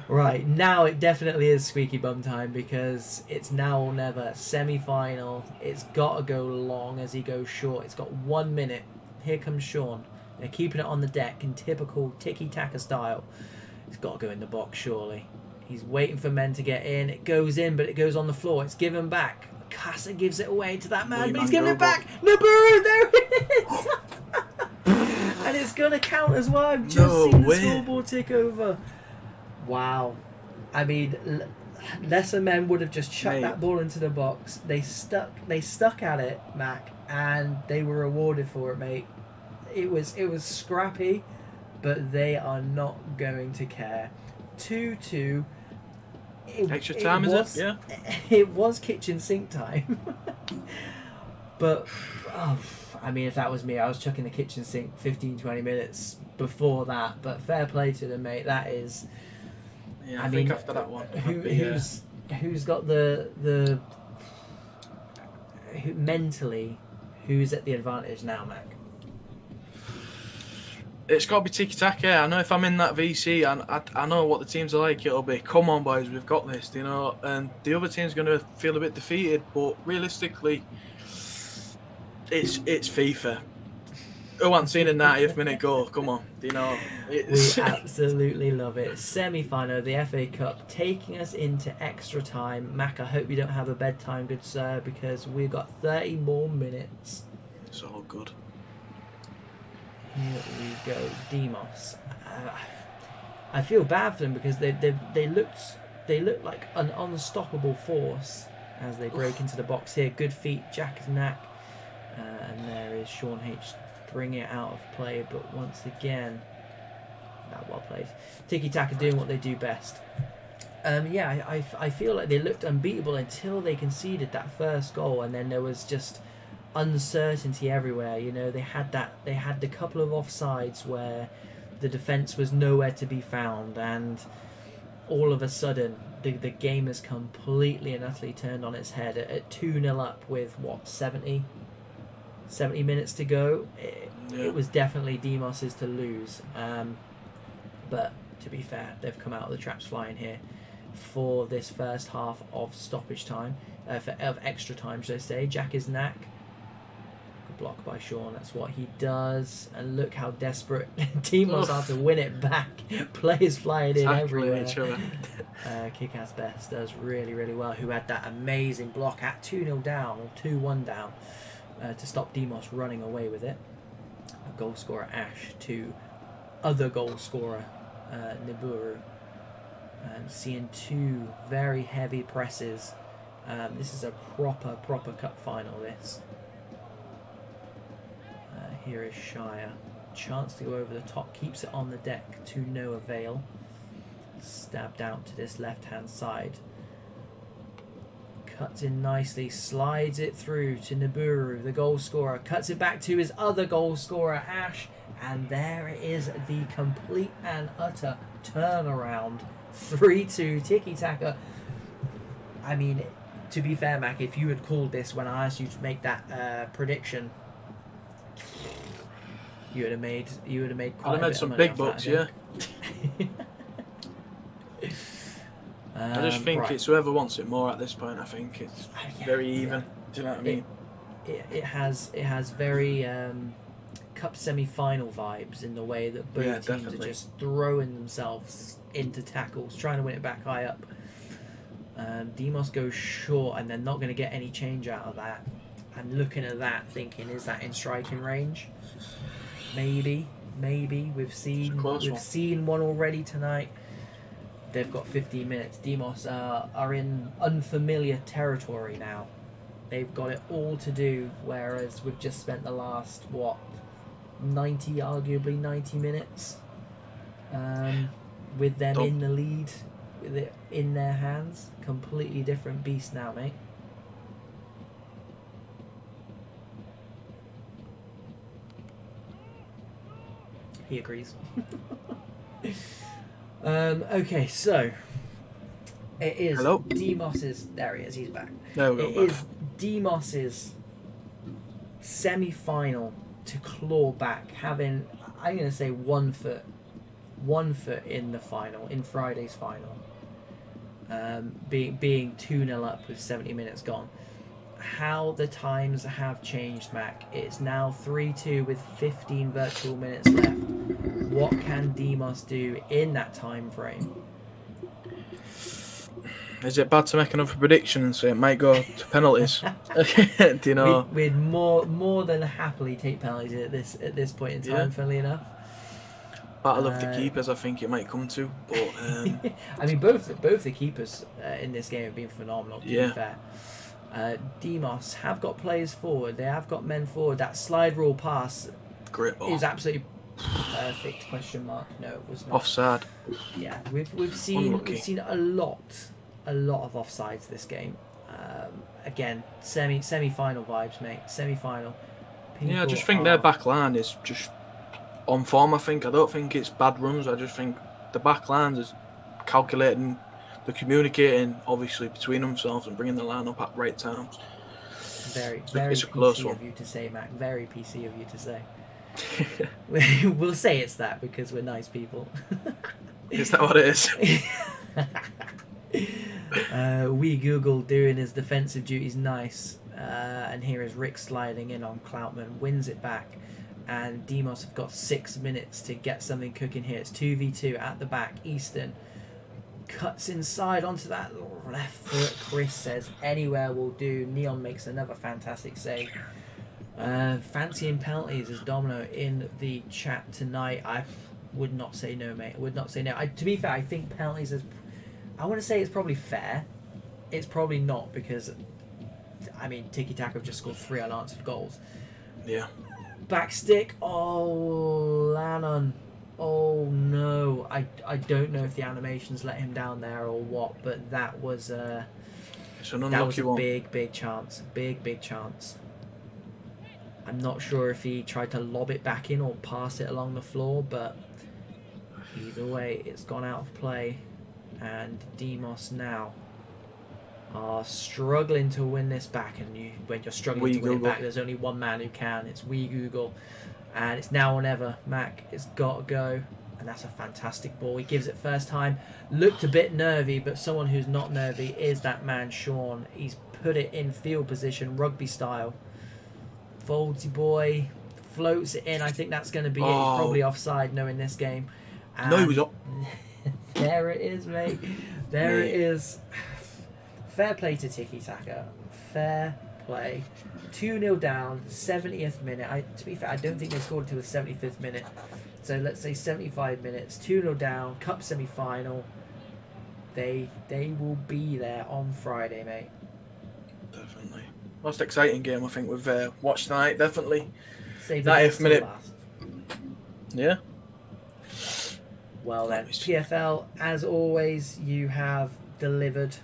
Right, now it definitely is squeaky bum time because it's now or never. Semi-final. It's got to go long as he goes short. It's got 1 minute. Here comes Sean. They're keeping it on the deck in typical tiki-taka style. It's got to go in the box, surely. He's waiting for men to get in. It goes in, but it goes on the floor. It's given back. Casa gives it away to that man, but he's giving it back. Naburu, there it is! And it's going to count as well. I've just seen the scoreboard tick over. Wow. I mean, lesser men would have just chucked that ball into the box. They stuck at it, Mac, and they were rewarded for it, mate. It was scrappy, but they are not going to care. 2-2. Extra time, is it? Yeah. It was kitchen sink time. But, I mean, if that was me, I was chucking the kitchen sink 15-20 minutes before that. But fair play to them, mate. That is... Yeah, I think after that one... Who's got mentally, who's at the advantage now, Mac? It's got to be tiki-taka. I know if I'm in that VC, I know what the teams are like. It'll be, come on, boys, we've got this, you know. And the other team's going to feel a bit defeated. But realistically, it's FIFA. Who hasn't seen a 90th minute goal? Come on, you know. We absolutely love it. Semi-final of the FA Cup, taking us into extra time. Mac, I hope you don't have a bedtime, good sir, because we've got 30 more minutes. It's all good. Here we go, Demos. I feel bad for them because they looked like an unstoppable force as they break into the box here. Good feet, Jack is knack, and there is Sean H. bringing it out of play, but once again, well played. Tiki Taka doing what they do best. I feel like they looked unbeatable until they conceded that first goal, and then there was just uncertainty everywhere. You know, they had the couple of offsides where the defence was nowhere to be found, and all of a sudden the game has completely and utterly turned on its head at 2-0 up with 70 minutes to go. It was definitely Demos's to lose, but to be fair, they've come out of the traps flying here for this first half of stoppage time, of extra time, should I say. Jack is knack. Blocked by Sean, that's what he does, and look how desperate Demos are to win it back. Players flying in everywhere. Kick-ass Best does really, really well, who had that amazing block at 2-0 down, or 2-1 down, to stop Demos running away with it. A goal scorer Ash to other goal scorer Niburu. Seeing two very heavy presses. This is a proper cup final, this. Here is Shire. Chance to go over the top. Keeps it on the deck to no avail. Stabbed out to this left-hand side. Cuts in nicely. Slides it through to Niburu, the goal scorer. Cuts it back to his other goal scorer, Ash. And there it is, the complete and utter turnaround. 3-2 tiki-taka. I mean, to be fair, Mac, if you had called this when I asked you to make that prediction, you would have made quite a bit some of money big bucks, that, yeah. I just think right. it's whoever wants it more at this point. I think it's very even. Yeah. Do you know what I mean? It has very cup semi-final vibes in the way that both teams are just throwing themselves into tackles, trying to win it back high up. Demos goes short, and they're not going to get any change out of that. I'm looking at that, thinking, is that in striking range? Maybe. We've seen one already tonight. They've got 15 minutes. Demos are in unfamiliar territory now. They've got it all to do, whereas we've just spent the last, arguably 90 minutes with them in the lead, with it in their hands. Completely different beast now, mate. He agrees. Okay, so it is Demos's. There he is. He's back. It is Demos's semi-final to claw back, having, I'm going to say, 1 foot 1 foot in the final, in Friday's final, being 2-0 up with 70 minutes gone. How the times have changed, Mac. It's now 3-2 with 15 virtual minutes left. What can Demos do in that time frame? Is it bad to make another prediction and say it might go to penalties? Do you know? We'd more than happily take penalties at this point in time. Funnily enough, Battle of the keepers, I think it might come to. But I mean, both the keepers in this game have been phenomenal. To be fair, Demos have got players forward. They have got men forward. That slide rule pass great ball. is absolutely perfect. Question mark? No, it was not. Offside. Yeah, we've seen a lot of offsides this game. Again, semi-final vibes, mate. Semi-final. I just think their back line is just on form. I don't think it's bad runs. I just think the back line is calculating, they're communicating obviously between themselves and bringing the line up at right times. Very it's a close PC one. of you to say, Mac. Very PC of you to say. We'll say it's that because we're nice people. Is that what it is? We Google doing his defensive duties nice, and here is Rick sliding in on Cloutman, wins it back, and Demos have got 6 minutes to get something cooking here. It's 2v2 at the back. Easton cuts inside onto that left foot. Chris says anywhere will do. Neon makes another fantastic save. Fancying penalties is Domino in the chat tonight. I would not say no, mate. I would not say no. To be fair, I think penalties is... I want to say it's probably fair. It's probably not because, I mean, Tiki Taka have just scored 3 unanswered goals. Yeah. Back stick. Oh, Lannon. Oh, no. I don't know if the animations let him down there or what, but that was it's an unlucky one. Big chance. Big chance. I'm not sure if he tried to lob it back in or pass it along the floor, but either way, it's gone out of play. And Demos now are struggling to win this back. And when you're struggling to win it back, there's only one man who can. It's We Google. And it's now or never. Mac, it's got to go. And that's a fantastic ball. He gives it first time. Looked a bit nervy, but someone who's not nervy is that man, Sean. He's put it in field position, rugby style. Foldsy boy floats it in. I think that's going to be it. He's probably offside knowing this game. And no, he was up. There it is, mate. There it is. Fair play to Tiki Taka. Fair play. 2-0 down, 70th minute. To be fair, I don't think they scored until the 75th minute. So let's say 75 minutes. 2-0 down, cup semi-final. They will be there on Friday, mate. Definitely. Most exciting game I think we've watched tonight, definitely. Save 90th minute. Yeah. Well then, PFL, as always, you have delivered.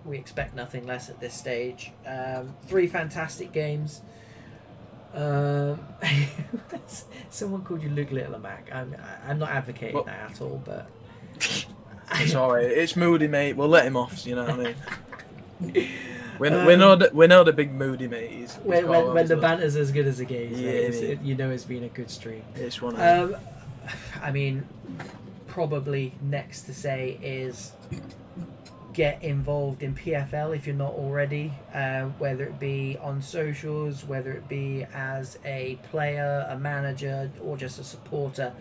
We expect nothing less at this stage. 3 fantastic games. Someone called you Luke Little, Mac. I'm not advocating that at all, but... It's alright. It's moody, mate. We'll let him off, you know what I mean? We know the big moody mate is. When the banter's as good as the game, you know it's been a good stream. It's one. I mean, probably next to say is get involved in PFL if you're not already, whether it be on socials, whether it be as a player, a manager, or just a supporter.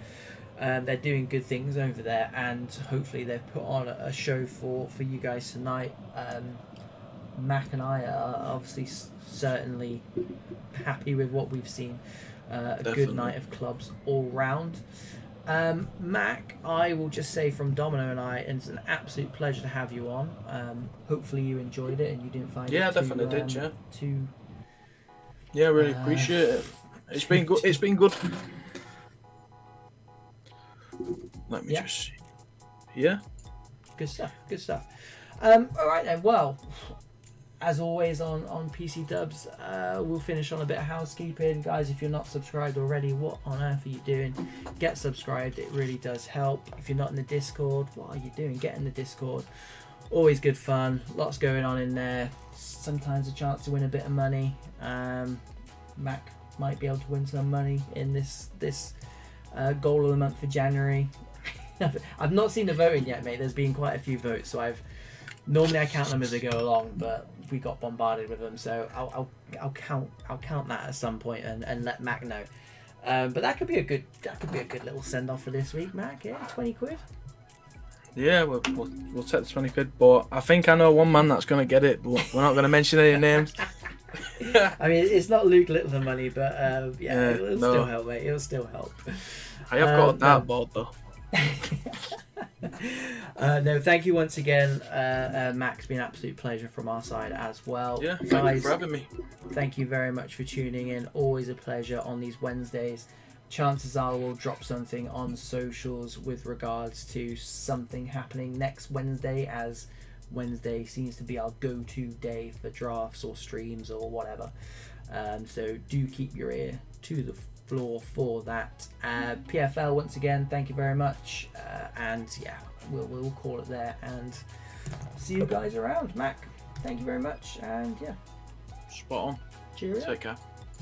They're doing good things over there, and hopefully they've put on a show for you guys tonight. Mac and I are obviously certainly happy with what we've seen. A good night of clubs all round. Mac, I will just say from Domino and I, it's an absolute pleasure to have you on. Hopefully you enjoyed it and you didn't find it I definitely did. too. Yeah, really appreciate it. It's been good. It's been good. Let me just see. Yeah. Good stuff. All right then. Well, as always on PC Dubs, we'll finish on a bit of housekeeping. Guys, if you're not subscribed already, what on earth are you doing? Get subscribed. It really does help. If you're not in the Discord, what are you doing? Get in the Discord. Always good fun. Lots going on in there. Sometimes a chance to win a bit of money. Mac might be able to win some money in this goal of the month for January. I've not seen the voting yet, mate. There's been quite a few votes, so normally I count them as they go along, but we got bombarded with them, so I'll count that at some point and let Mac know. But that could be a good little send off for this week, Mac. Yeah, 20 quid. Yeah, we'll take the 20 quid, but I think I know one man that's going to get it, but we're not going to mention any names. I mean, it's not Luke Littler money, but it'll still help, mate. It'll still help. I have got a dartboard though. No, thank you once again, Mac. It's been an absolute pleasure from our side as well. Yeah, thank guys, you for having me. Thank you very much for tuning in. Always a pleasure on these Wednesdays. Chances are we'll drop something on socials with regards to something happening next Wednesday, as Wednesday seems to be our go-to day for drafts or streams or whatever. So do keep your ear to the floor for that. PFL, once again, thank you very much. And yeah, we'll call it there and see you guys around. Mac, thank you very much. And yeah, spot on. Cheerio. Take care.